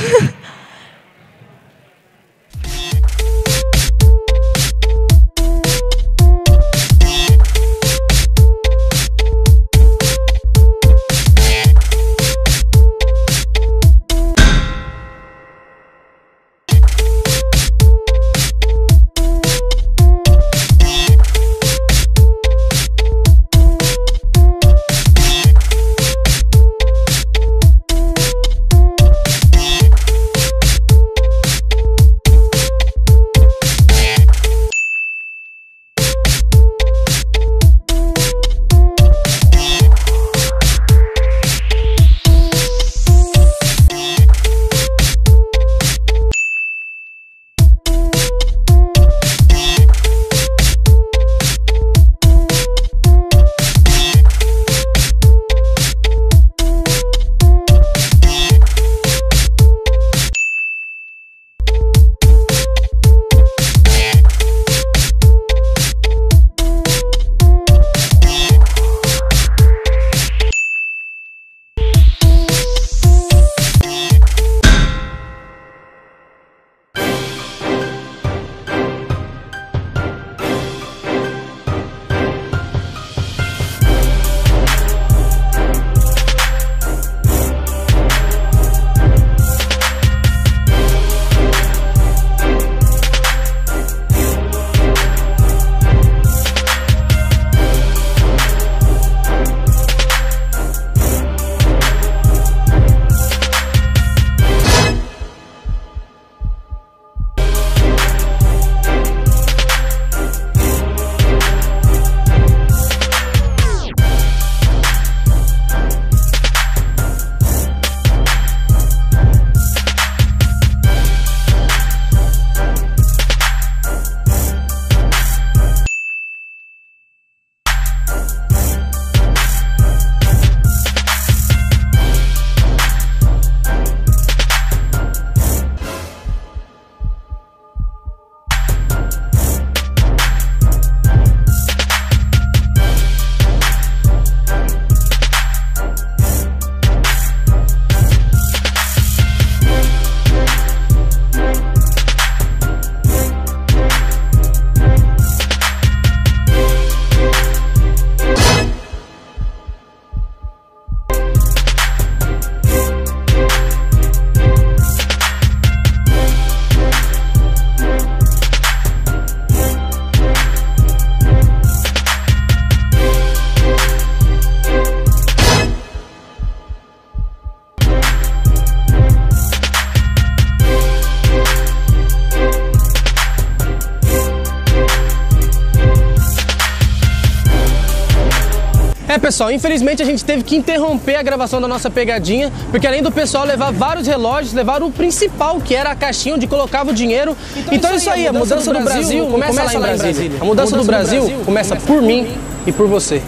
Pessoal, infelizmente a gente teve que interromper a gravação da nossa pegadinha, porque além do pessoal levar vários relógios, levaram o principal, que era a caixinha onde colocava o dinheiro. Então é isso aí, a mudança do Brasil começa lá em Brasília. A mudança do Brasil começa por mim e por você.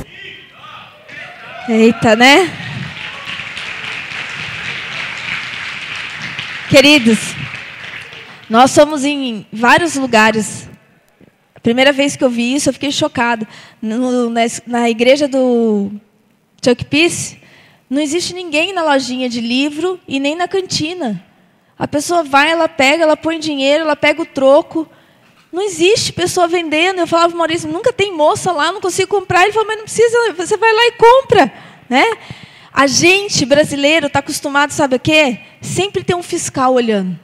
Eita, né? Queridos, nós somos em vários lugares. A primeira vez que eu vi isso, eu fiquei chocada. Na igreja do Chuck Peace, não existe ninguém na lojinha de livro e nem na cantina. A pessoa vai, ela pega, ela põe dinheiro, ela pega o troco. Não existe pessoa vendendo. Eu falava para o Maurício, nunca tem moça lá, não consigo comprar. Ele falou, mas não precisa, você vai lá e compra. Né? A gente, brasileiro, está acostumado, sabe o quê? Sempre tem um fiscal olhando.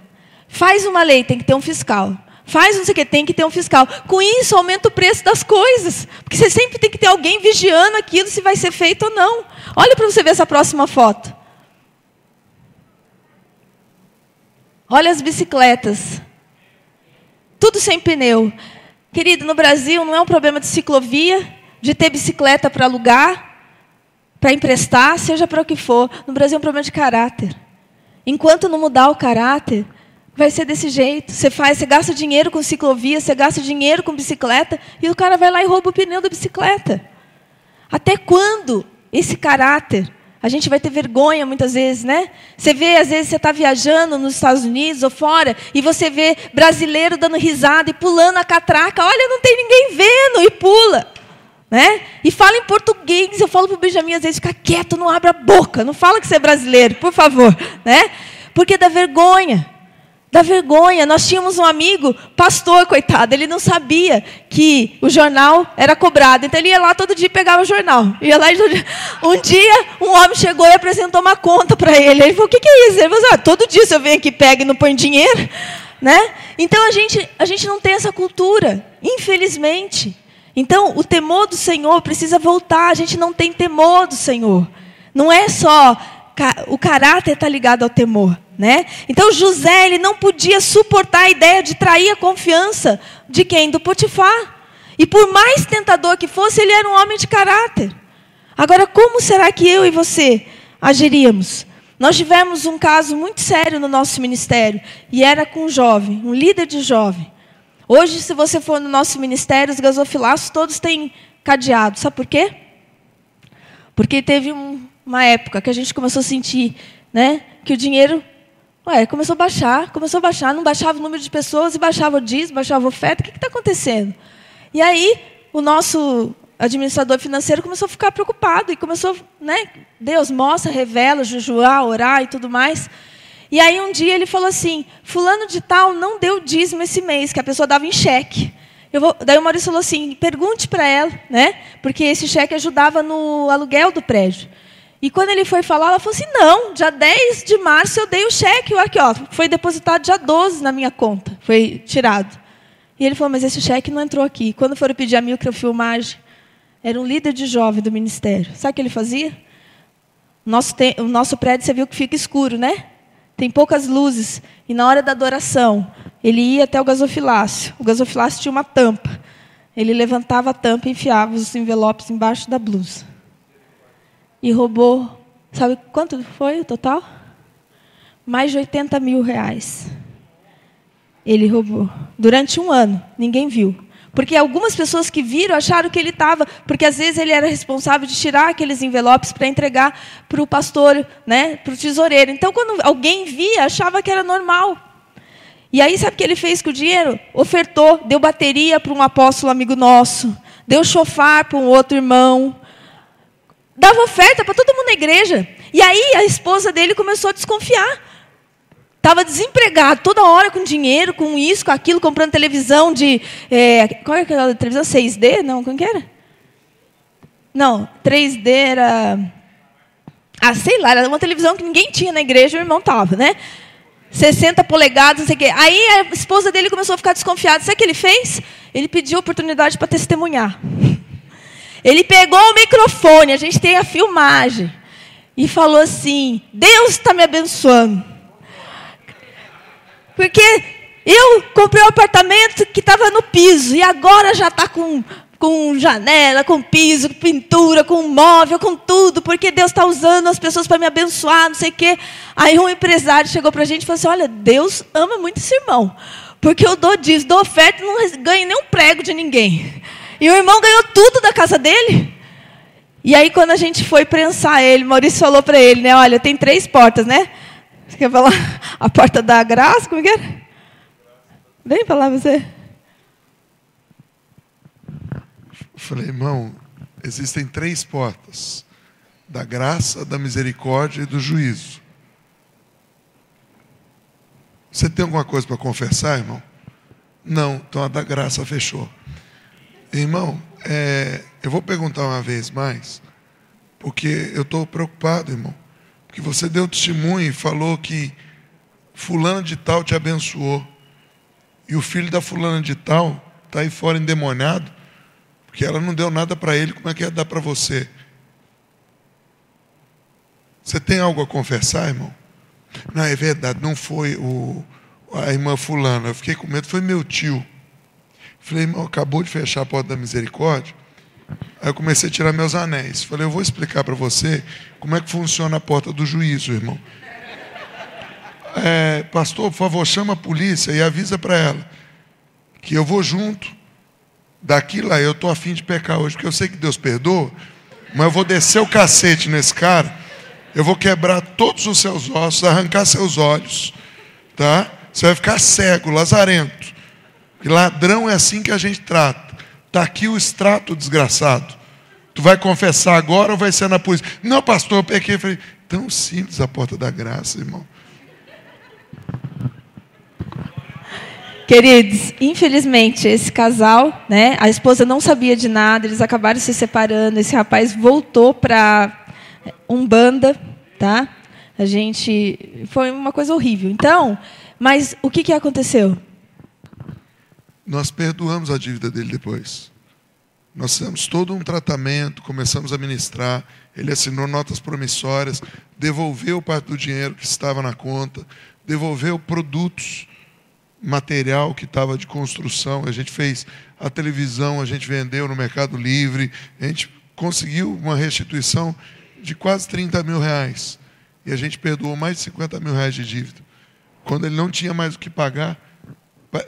Faz uma lei, tem que ter um fiscal. Faz não sei o que, tem que ter um fiscal. Com isso, aumenta o preço das coisas. Porque você sempre tem que ter alguém vigiando aquilo, se vai ser feito ou não. Olha para você ver essa próxima foto. Olha as bicicletas. Tudo sem pneu. Querido, no Brasil não é um problema de ciclovia, de ter bicicleta para alugar, para emprestar, seja para o que for. No Brasil é um problema de caráter. Enquanto não mudar o caráter, vai ser desse jeito. Você gasta dinheiro com ciclovia, você gasta dinheiro com bicicleta, e o cara vai lá e rouba o pneu da bicicleta. Até quando esse caráter? A gente vai ter vergonha muitas vezes, né? Você vê, às vezes, você está viajando nos Estados Unidos ou fora, e você vê brasileiro dando risada e pulando a catraca. Olha, não tem ninguém vendo, e pula. Né? E fala em português. Eu falo para o Benjamin, às vezes, fica quieto, não abre a boca. Não fala que você é brasileiro, por favor. Né? Porque dá vergonha. Dá vergonha. Nós tínhamos um amigo, pastor, coitado, ele não sabia que o jornal era cobrado. Então ele ia lá todo dia e pegava o jornal. Ia lá e... Um dia, um homem chegou e apresentou uma conta para ele. Ele falou, o que é isso? Ele falou, todo dia você vem aqui, pega e não põe dinheiro. Né? Então a gente não tem essa cultura, infelizmente. Então o temor do Senhor precisa voltar. A gente não tem temor do Senhor. Não é só... O caráter está ligado ao temor. Né? Então José, ele não podia suportar a ideia de trair a confiança de quem? Do Potifar. E por mais tentador que fosse, ele era um homem de caráter. Agora, como será que eu e você agiríamos? Nós tivemos um caso muito sério no nosso ministério, e era com um jovem, um líder de jovem. Hoje, se você for no nosso ministério, os gasofilaços todos têm cadeado. Sabe por quê? Porque teve uma época que a gente começou a sentir, né, que o dinheiro começou a baixar, não baixava o número de pessoas, e baixava o dízimo, baixava a oferta. O que está acontecendo? E aí, o nosso administrador financeiro começou a ficar preocupado, e começou, né, Deus mostra, revela, jejuar, orar e tudo mais. E aí, um dia, ele falou assim, fulano de tal não deu dízimo esse mês, que a pessoa dava em cheque. Daí o Maurício falou assim, pergunte para ela, né, porque esse cheque ajudava no aluguel do prédio. E quando ele foi falar, ela falou assim, não, dia 10 de março eu dei o cheque, aqui, ó, foi depositado dia 12 na minha conta, foi tirado. E ele falou, mas esse cheque não entrou aqui. Quando foram pedir a microfilmagem, era um líder de jovem do ministério. Sabe o que ele fazia? O nosso prédio, você viu que fica escuro, né? Tem poucas luzes. E na hora da adoração, ele ia até o gasofilácio. O gasofilácio tinha uma tampa. Ele levantava a tampa e enfiava os envelopes embaixo da blusa. E roubou, sabe quanto foi o total? Mais de 80 mil reais. Ele roubou. Durante um ano, ninguém viu. Porque algumas pessoas que viram acharam que ele estava... Porque às vezes ele era responsável de tirar aqueles envelopes para entregar para o pastor, né, para o tesoureiro. Então, quando alguém via, achava que era normal. E aí, sabe o que ele fez com o dinheiro? Ofertou, deu bateria para um apóstolo amigo nosso. Deu chofar para um outro irmão. Dava oferta para todo mundo na igreja. E aí a esposa dele começou a desconfiar. Estava desempregado, toda hora com dinheiro, com isso, com aquilo, comprando televisão de... qual é aquela televisão? 6D? Não, como que era? Não, 3D era... sei lá, era uma televisão que ninguém tinha na igreja, o irmão estava, né? 60 polegadas, não sei o quê. Aí a esposa dele começou a ficar desconfiada. Sabe o que ele fez? Ele pediu oportunidade para testemunhar. Ele pegou o microfone, a gente tem a filmagem, e falou assim, Deus está me abençoando. Porque eu comprei um apartamento que estava no piso, e agora já está com com janela, com piso, com pintura, com móvel, com tudo, porque Deus está usando as pessoas para me abençoar, não sei o quê. Aí um empresário chegou para a gente e falou assim, olha, Deus ama muito esse irmão, porque eu dou dízimo, dou oferta e não ganho nem um prego de ninguém. E o irmão ganhou tudo da casa dele. E aí quando a gente foi prensar ele, Maurício falou para ele, né, olha, tem 3 portas, né? Você quer falar? A porta da graça, como que era? Vem falar você. Eu falei, irmão, existem 3 portas: da graça, da misericórdia e do juízo. Você tem alguma coisa para confessar, irmão? Não, então a da graça fechou. Irmão, eu vou perguntar uma vez mais, porque eu estou preocupado, irmão. Porque você deu testemunho e falou que fulano de tal te abençoou. E o filho da fulana de tal está aí fora endemoniado, porque ela não deu nada para ele, como é que ia dar para você? Você tem algo a confessar, irmão? Não, é verdade, não foi a irmã fulana, eu fiquei com medo, foi meu tio. Falei, irmão, acabou de fechar a porta da misericórdia. Aí eu comecei a tirar meus anéis. Falei, eu vou explicar para você como é que funciona a porta do juízo, irmão. Pastor, por favor, chama a polícia e avisa para ela que eu vou junto. Daqui lá, eu estou a fim de pecar hoje, porque eu sei que Deus perdoa, mas eu vou descer o cacete nesse cara, eu vou quebrar todos os seus ossos, arrancar seus olhos, tá? Você vai ficar cego, lazarento. E ladrão é assim que a gente trata. Está aqui o extrato, desgraçado. Tu vai confessar agora ou vai ser na polícia? Não, pastor, eu pequei. Eu falei, tão simples a porta da graça, irmão. Queridos, infelizmente, esse casal, né, a esposa não sabia de nada, eles acabaram se separando, esse rapaz voltou para Umbanda, tá? Foi uma coisa horrível. Então, mas o que aconteceu? Nós perdoamos a dívida dele depois. Nós fizemos todo um tratamento, começamos a ministrar, ele assinou notas promissórias, devolveu parte do dinheiro que estava na conta, devolveu produtos, material que estava de construção, a gente fez a televisão, a gente vendeu no Mercado Livre, a gente conseguiu uma restituição de quase 30 mil reais. E a gente perdoou mais de 50 mil reais de dívida. Quando ele não tinha mais o que pagar,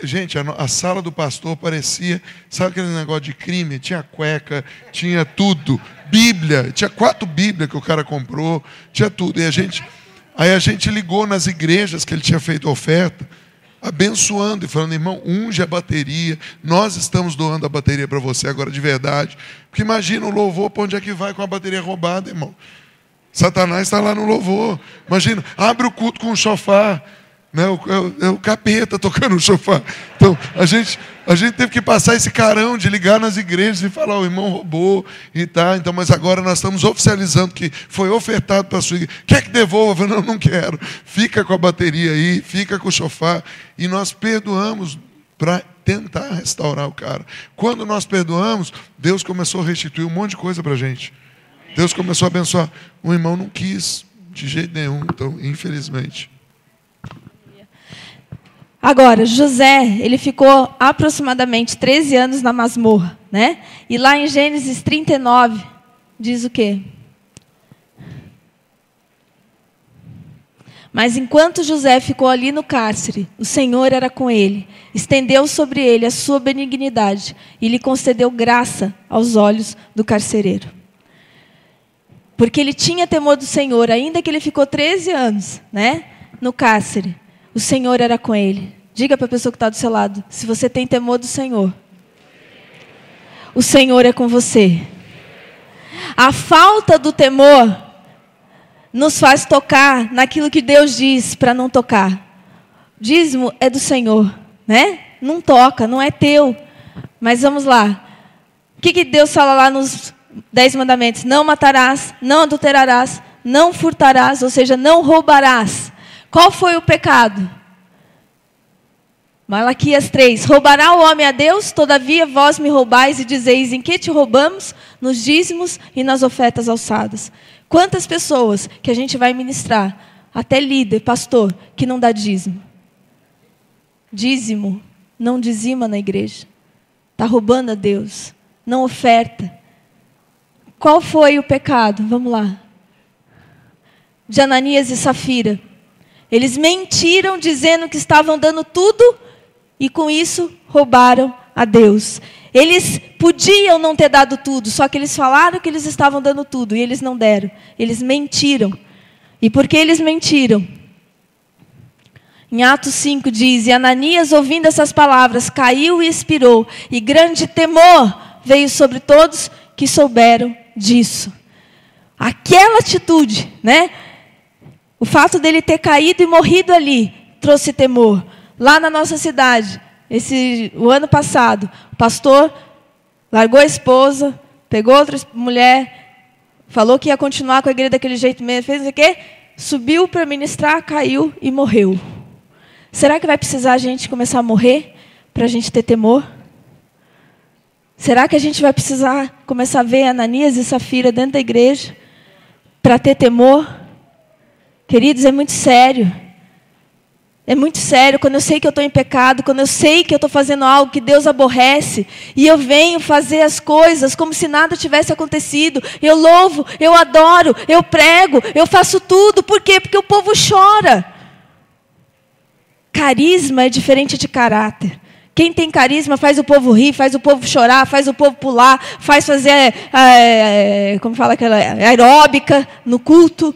gente, a sala do pastor parecia, sabe aquele negócio de crime? Tinha cueca, tinha tudo, Bíblia, tinha 4 Bíblias que o cara comprou, tinha tudo. E aí a gente ligou nas igrejas que ele tinha feito oferta, abençoando e falando, irmão, unge a bateria, nós estamos doando a bateria para você agora de verdade. Porque imagina o louvor, para onde é que vai com a bateria roubada, irmão? Satanás está lá no louvor. Imagina, abre o culto com um chofar, né? O capeta tocando o chofar. Então, a gente teve que passar esse carão de ligar nas igrejas e falar, o irmão roubou e tá. Então, mas agora nós estamos oficializando que foi ofertado para a sua igreja. Quer que devolva? Eu não quero. Fica com a bateria aí, fica com o chofar. E nós perdoamos para tentar restaurar o cara. Quando nós perdoamos, Deus começou a restituir um monte de coisa para a gente. Deus começou a abençoar. O irmão não quis de jeito nenhum, então, infelizmente. Agora, José, ele ficou aproximadamente 13 anos na masmorra, né? E lá em Gênesis 39, diz o quê? Mas enquanto José ficou ali no cárcere, o Senhor era com ele, estendeu sobre ele a sua benignidade e lhe concedeu graça aos olhos do carcereiro. Porque ele tinha temor do Senhor, ainda que ele ficou 13 anos, né, no cárcere. O Senhor era com ele. Diga para a pessoa que está do seu lado, se você tem temor do Senhor, o Senhor é com você. A falta do temor nos faz tocar naquilo que Deus diz para não tocar. Dízimo é do Senhor, né? Não toca, não é teu. Mas vamos lá. O que Deus fala lá nos 10 mandamentos? Não matarás, não adulterarás, não furtarás, ou seja, não roubarás. Qual foi o pecado? Malaquias 3. Roubará o homem a Deus? Todavia vós me roubais e dizeis, em que te roubamos? Nos dízimos e nas ofertas alçadas. Quantas pessoas que a gente vai ministrar, até líder, pastor, que não dá dízimo? Dízimo não dizima na igreja. Está roubando a Deus. não oferta. Qual foi o pecado? Vamos lá. De Ananias e Safira. Eles mentiram dizendo que estavam dando tudo e com isso roubaram a Deus. Eles podiam não ter dado tudo, só que eles falaram que eles estavam dando tudo e eles não deram. Eles mentiram. E por que eles mentiram? Em Atos 5 diz: e Ananias, ouvindo essas palavras, caiu e expirou, e grande temor veio sobre todos que souberam disso. Aquela atitude, né? O fato dele ter caído e morrido ali, trouxe temor. Lá na nossa cidade, o ano passado, o pastor largou a esposa, pegou outra mulher, falou que ia continuar com a igreja daquele jeito mesmo, fez o quê? Subiu para ministrar, caiu e morreu. Será que vai precisar a gente começar a morrer para a gente ter temor? Será que a gente vai precisar começar a ver Ananias e Safira dentro da igreja para ter temor? Queridos, é muito sério. É muito sério quando eu sei que eu estou em pecado, quando eu sei que eu estou fazendo algo que Deus aborrece, e eu venho fazer as coisas como se nada tivesse acontecido. Eu louvo, eu adoro, eu prego, eu faço tudo. Por quê? Porque o povo chora. Carisma é diferente de caráter. Quem tem carisma faz o povo rir, faz o povo chorar, faz o povo pular, faz fazer, como fala aquela, aeróbica no culto,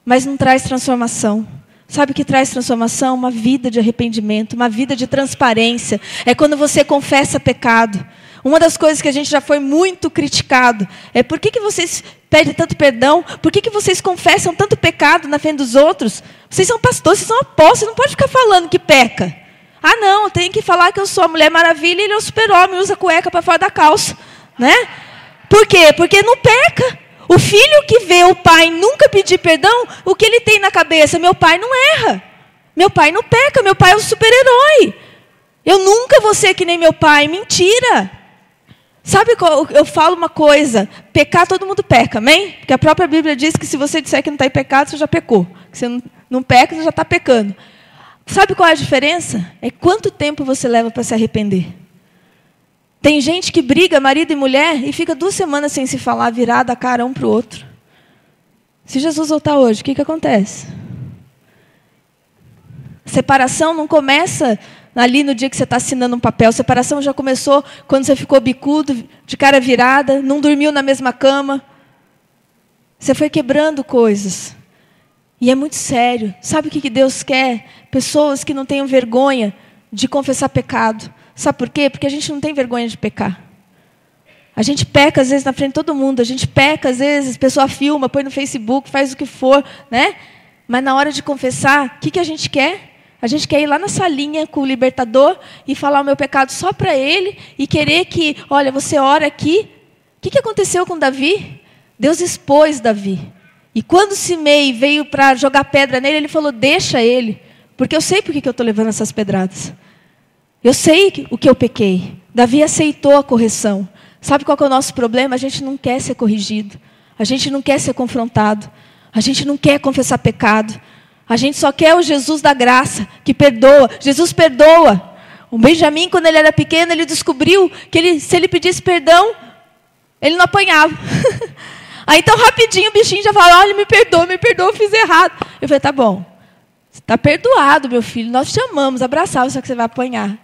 mas não traz transformação. Sabe o que traz transformação? Uma vida de arrependimento, uma vida de transparência. É quando você confessa pecado. Uma das coisas que a gente já foi muito criticado é: por que vocês pedem tanto perdão? Por que vocês confessam tanto pecado na frente dos outros? Vocês são pastores, vocês são apóstolos, você não pode ficar falando que peca. Ah, não, eu tenho que falar que eu sou a Mulher Maravilha e ele é o super-homem, usa cueca para fora da calça. Né? Por quê? Porque não peca. O filho que vê o pai nunca pedir perdão, o que ele tem na cabeça? Meu pai não erra. Meu pai não peca, meu pai é um super-herói. Eu nunca vou ser que nem meu pai. Mentira. Sabe, eu falo uma coisa: pecar todo mundo peca, amém? Porque a própria Bíblia diz que se você disser que não está em pecado, você já pecou. Se você não peca, você já está pecando. Sabe qual é a diferença? É quanto tempo você leva para se arrepender. Tem gente que briga, marido e mulher, e fica 2 semanas sem se falar, virada a cara um para o outro. Se Jesus voltar hoje, o que acontece? Separação não começa ali no dia que você está assinando um papel. Separação já começou quando você ficou bicudo, de cara virada, não dormiu na mesma cama. Você foi quebrando coisas. E é muito sério. Sabe o que Deus quer? Pessoas que não tenham vergonha de confessar pecado. Sabe por quê? Porque a gente não tem vergonha de pecar. A gente peca às vezes na frente de todo mundo. A gente peca às vezes, a pessoa filma, põe no Facebook, faz o que for, né? Mas na hora de confessar, o que a gente quer? A gente quer ir lá na salinha com o libertador e falar o meu pecado só para ele e querer que, olha, você ora aqui. O que aconteceu com Davi? Deus expôs Davi. E quando Simei veio para jogar pedra nele, ele falou: deixa ele, porque eu sei por que eu estou levando essas pedradas. Eu sei o que eu pequei. Davi aceitou a correção. Sabe qual que é o nosso problema? A gente não quer ser corrigido. A gente não quer ser confrontado. A gente não quer confessar pecado. A gente só quer o Jesus da graça, que perdoa. Jesus perdoa. O Benjamim, quando ele era pequeno, ele descobriu que se ele pedisse perdão, ele não apanhava. Aí então rapidinho o bichinho já fala: olha, me perdoa, eu fiz errado. Eu falei: tá bom, você está perdoado, meu filho, nós te amamos, abraçar, só que você vai apanhar.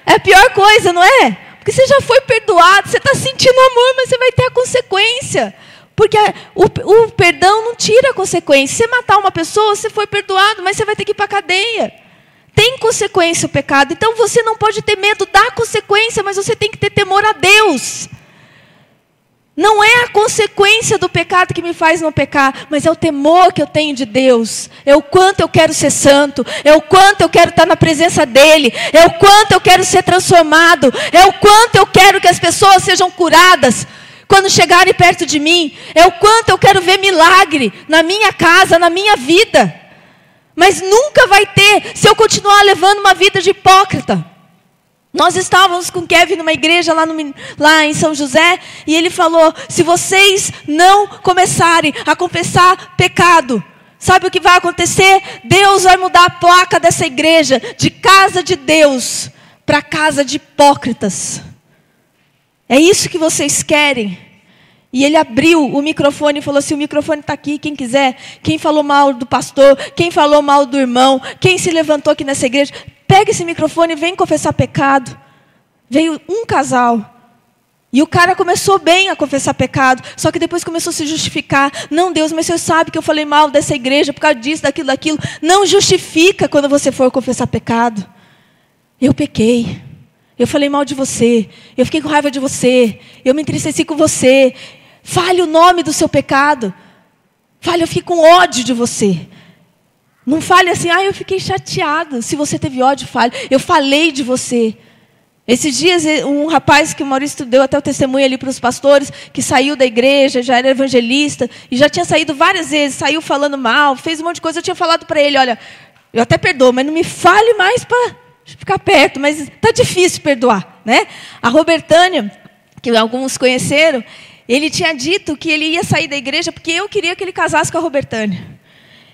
É a pior coisa, não é? Porque você já foi perdoado, você está sentindo amor, mas você vai ter a consequência. Porque o perdão não tira a consequência. Se você matar uma pessoa, você foi perdoado, mas você vai ter que ir para a cadeia. Tem consequência o pecado. Então você não pode ter medo da consequência, mas você tem que ter temor a Deus. Não é a consequência do pecado que me faz não pecar, mas é o temor que eu tenho de Deus. É o quanto eu quero ser santo, é o quanto eu quero estar na presença dEle, é o quanto eu quero ser transformado, é o quanto eu quero que as pessoas sejam curadas quando chegarem perto de mim, é o quanto eu quero ver milagre na minha casa, na minha vida. Mas nunca vai ter se eu continuar levando uma vida de hipócrita. Nós estávamos com o Kevin numa igreja lá em São José, e ele falou: se vocês não começarem a confessar pecado, sabe o que vai acontecer? Deus vai mudar a placa dessa igreja de casa de Deus para casa de hipócritas. É isso que vocês querem? E ele abriu o microfone e falou assim, o microfone está aqui, quem quiser. Quem falou mal do pastor, quem falou mal do irmão, quem se levantou aqui nessa igreja, pega esse microfone e vem confessar pecado. Veio um casal. E o cara começou bem a confessar pecado, só que depois começou a se justificar. Não, Deus, mas você sabe que eu falei mal dessa igreja por causa disso, daquilo. Não justifica quando você for confessar pecado. Eu pequei. Eu falei mal de você. Eu fiquei com raiva de você. Eu me entristeci com você. Fale o nome do seu pecado. Fale, eu fiquei com ódio de você. Não fale assim, eu fiquei chateado. Se você teve ódio, fale. Eu falei de você. Esses dias, um rapaz que o Maurício deu até o testemunho ali para os pastores, que saiu da igreja, já era evangelista, e já tinha saído várias vezes, saiu falando mal, fez um monte de coisa. Eu tinha falado para ele, olha, eu até perdoo, mas não me fale mais para ficar perto, mas está difícil perdoar, né? A Robertânia, que alguns conheceram, ele tinha dito que ele ia sair da igreja porque eu queria que ele casasse com a Robertânia.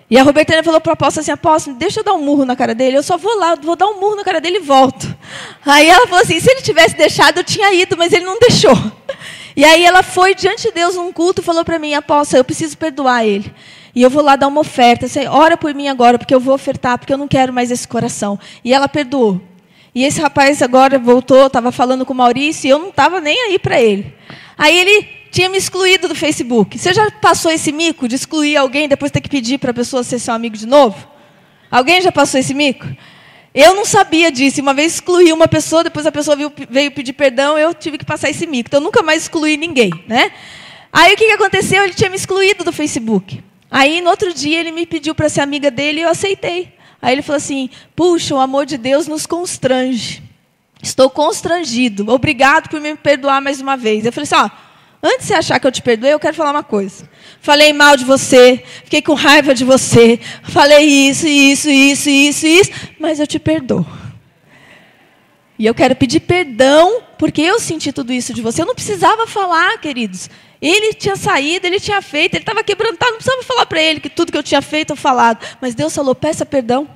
E a Robertânia falou para o apóstolo assim, apóstolo, deixa eu dar um murro na cara dele, eu só vou lá, vou dar um murro na cara dele e volto. Aí ela falou assim, se ele tivesse deixado, eu tinha ido, mas ele não deixou. E aí ela foi diante de Deus num culto e falou para mim, apóstolo, eu preciso perdoar ele. E eu vou lá dar uma oferta, você ora por mim agora, porque eu vou ofertar, porque eu não quero mais esse coração. E ela perdoou. E esse rapaz agora voltou, estava falando com o Maurício, e eu não estava nem aí para ele. Aí ele tinha me excluído do Facebook. Você já passou esse mico de excluir alguém, depois ter que pedir para a pessoa ser seu amigo de novo? Alguém já passou esse mico? Eu não sabia disso. Uma vez excluí uma pessoa, depois a pessoa veio pedir perdão, eu tive que passar esse mico. Então, eu nunca mais excluí ninguém, né? Aí, o que aconteceu? Ele tinha me excluído do Facebook. Aí, no outro dia, ele me pediu para ser amiga dele e eu aceitei. Aí, ele falou assim, puxa, o amor de Deus nos constrange. Estou constrangido. Obrigado por me perdoar mais uma vez. Eu falei assim, antes de você achar que eu te perdoei, eu quero falar uma coisa. Falei mal de você, fiquei com raiva de você, falei isso, mas eu te perdoo. E eu quero pedir perdão, porque eu senti tudo isso de você. Eu não precisava falar, queridos. Ele tinha saído, ele tinha feito, ele estava quebrantado, não precisava falar para ele que tudo que eu tinha feito ou falado. Mas Deus falou, peça perdão.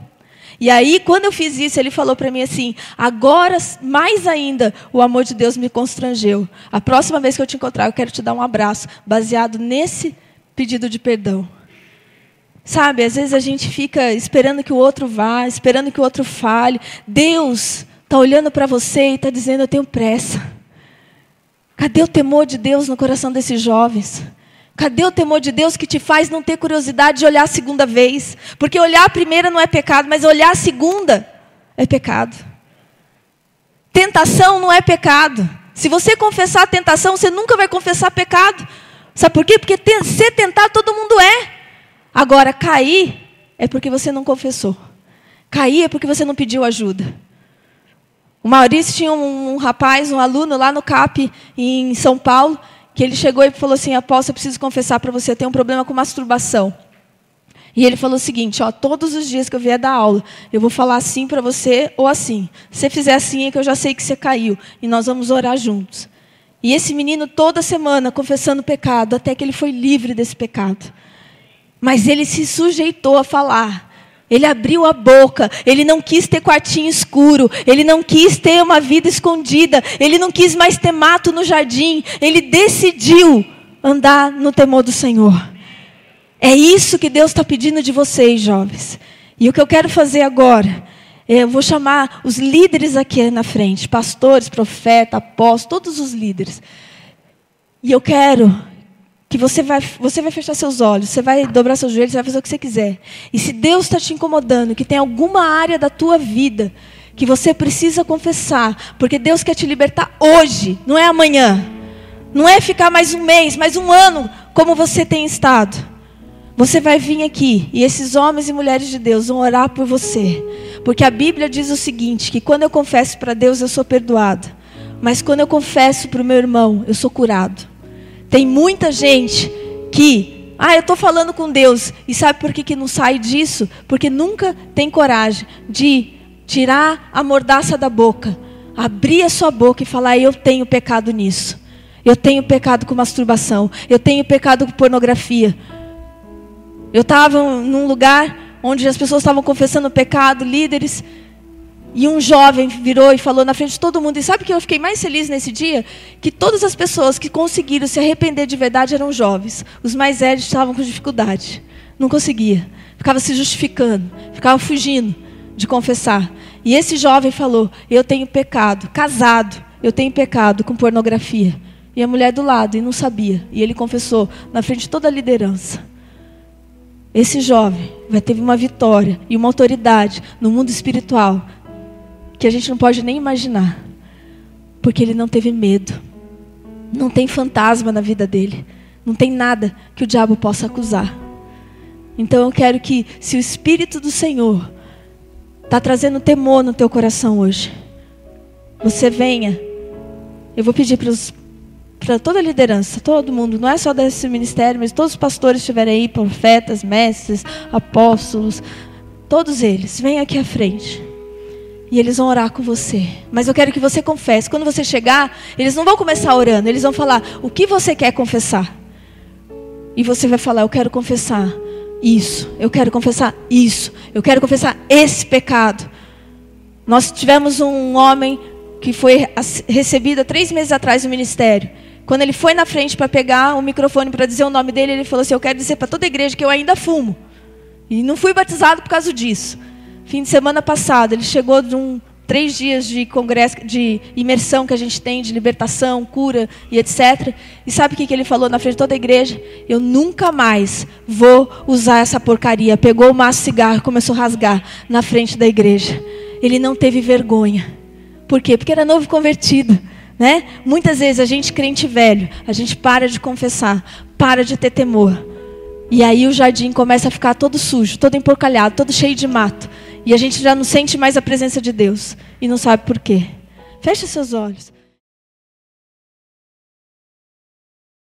E aí, quando eu fiz isso, ele falou para mim assim, agora, mais ainda, o amor de Deus me constrangeu. A próxima vez que eu te encontrar, eu quero te dar um abraço, baseado nesse pedido de perdão. Sabe, às vezes a gente fica esperando que o outro vá, esperando que o outro fale. Deus está olhando para você e está dizendo, eu tenho pressa. Cadê o temor de Deus no coração desses jovens? Cadê o temor de Deus que te faz não ter curiosidade de olhar a segunda vez? Porque olhar a primeira não é pecado, mas olhar a segunda é pecado. Tentação não é pecado. Se você confessar a tentação, você nunca vai confessar pecado. Sabe por quê? Porque ser tentado todo mundo é. Agora, cair é porque você não confessou. Cair é porque você não pediu ajuda. O Maurício tinha um rapaz, um aluno lá no CAP, em São Paulo, que ele chegou e falou assim, apóstolo, eu preciso confessar para você, eu tenho um problema com masturbação. E ele falou o seguinte, todos os dias que eu vier dar aula, eu vou falar assim para você ou assim. Se você fizer assim, é que eu já sei que você caiu. E nós vamos orar juntos. E esse menino toda semana confessando pecado, até que ele foi livre desse pecado. Mas ele se sujeitou a falar. Ele abriu a boca, ele não quis ter quartinho escuro, ele não quis ter uma vida escondida, ele não quis mais ter mato no jardim, ele decidiu andar no temor do Senhor. É isso que Deus está pedindo de vocês, jovens. E o que eu quero fazer agora, eu vou chamar os líderes aqui na frente, pastores, profetas, apóstolos, todos os líderes. E eu quero que você vai fechar seus olhos, você vai dobrar seus joelhos, você vai fazer o que você quiser. E se Deus está te incomodando, que tem alguma área da tua vida que você precisa confessar, porque Deus quer te libertar hoje, não é amanhã. Não é ficar mais um mês, mais um ano, como você tem estado. Você vai vir aqui, e esses homens e mulheres de Deus vão orar por você. Porque a Bíblia diz o seguinte, que quando eu confesso para Deus, eu sou perdoado. Mas quando eu confesso para o meu irmão, eu sou curado. Tem muita gente que, eu estou falando com Deus, e sabe por que não sai disso? Porque nunca tem coragem de tirar a mordaça da boca, abrir a sua boca e falar, eu tenho pecado nisso. Eu tenho pecado com masturbação, eu tenho pecado com pornografia. Eu estava num lugar onde as pessoas estavam confessando pecado, líderes, E um jovem virou e falou na frente de todo mundo. E sabe o que eu fiquei mais feliz nesse dia? Que todas as pessoas que conseguiram se arrepender de verdade eram jovens. Os mais velhos estavam com dificuldade. Não conseguia. Ficava se justificando. Ficava fugindo de confessar. E esse jovem falou, eu tenho pecado. Casado, eu tenho pecado com pornografia. E a mulher do lado, e não sabia. E ele confessou na frente de toda a liderança. Esse jovem vai ter uma vitória e uma autoridade no mundo espiritual que a gente não pode nem imaginar. Porque ele não teve medo. Não tem fantasma na vida dele. Não tem nada que o diabo possa acusar. Então eu quero que, se o Espírito do Senhor está trazendo temor no teu coração hoje, você venha. Eu vou pedir para toda a liderança, todo mundo, não é só desse ministério, mas todos os pastores que estiverem aí, profetas, mestres, apóstolos, todos eles, venham aqui à frente. E eles vão orar com você. Mas eu quero que você confesse. Quando você chegar, eles não vão começar orando. Eles vão falar, o que você quer confessar? E você vai falar, eu quero confessar isso. Eu quero confessar isso. Eu quero confessar esse pecado. Nós tivemos um homem que foi recebido há 3 meses atrás no ministério. Quando ele foi na frente para pegar o microfone para dizer o nome dele, ele falou assim, eu quero dizer para toda a igreja que eu ainda fumo. E não fui batizado por causa disso. Fim de semana passado, ele chegou de 3 dias de congresso, de imersão que a gente tem, de libertação, cura e etc. E sabe o que ele falou na frente de toda a igreja? Eu nunca mais vou usar essa porcaria. Pegou o maço de cigarro e começou a rasgar na frente da igreja. Ele não teve vergonha. Por quê? Porque era novo convertido. Né? Muitas vezes a gente crente velho, a gente para de confessar, para de ter temor. E aí o jardim começa a ficar todo sujo, todo emporcalhado, todo cheio de mato. E a gente já não sente mais a presença de Deus. E não sabe por quê. Feche seus olhos.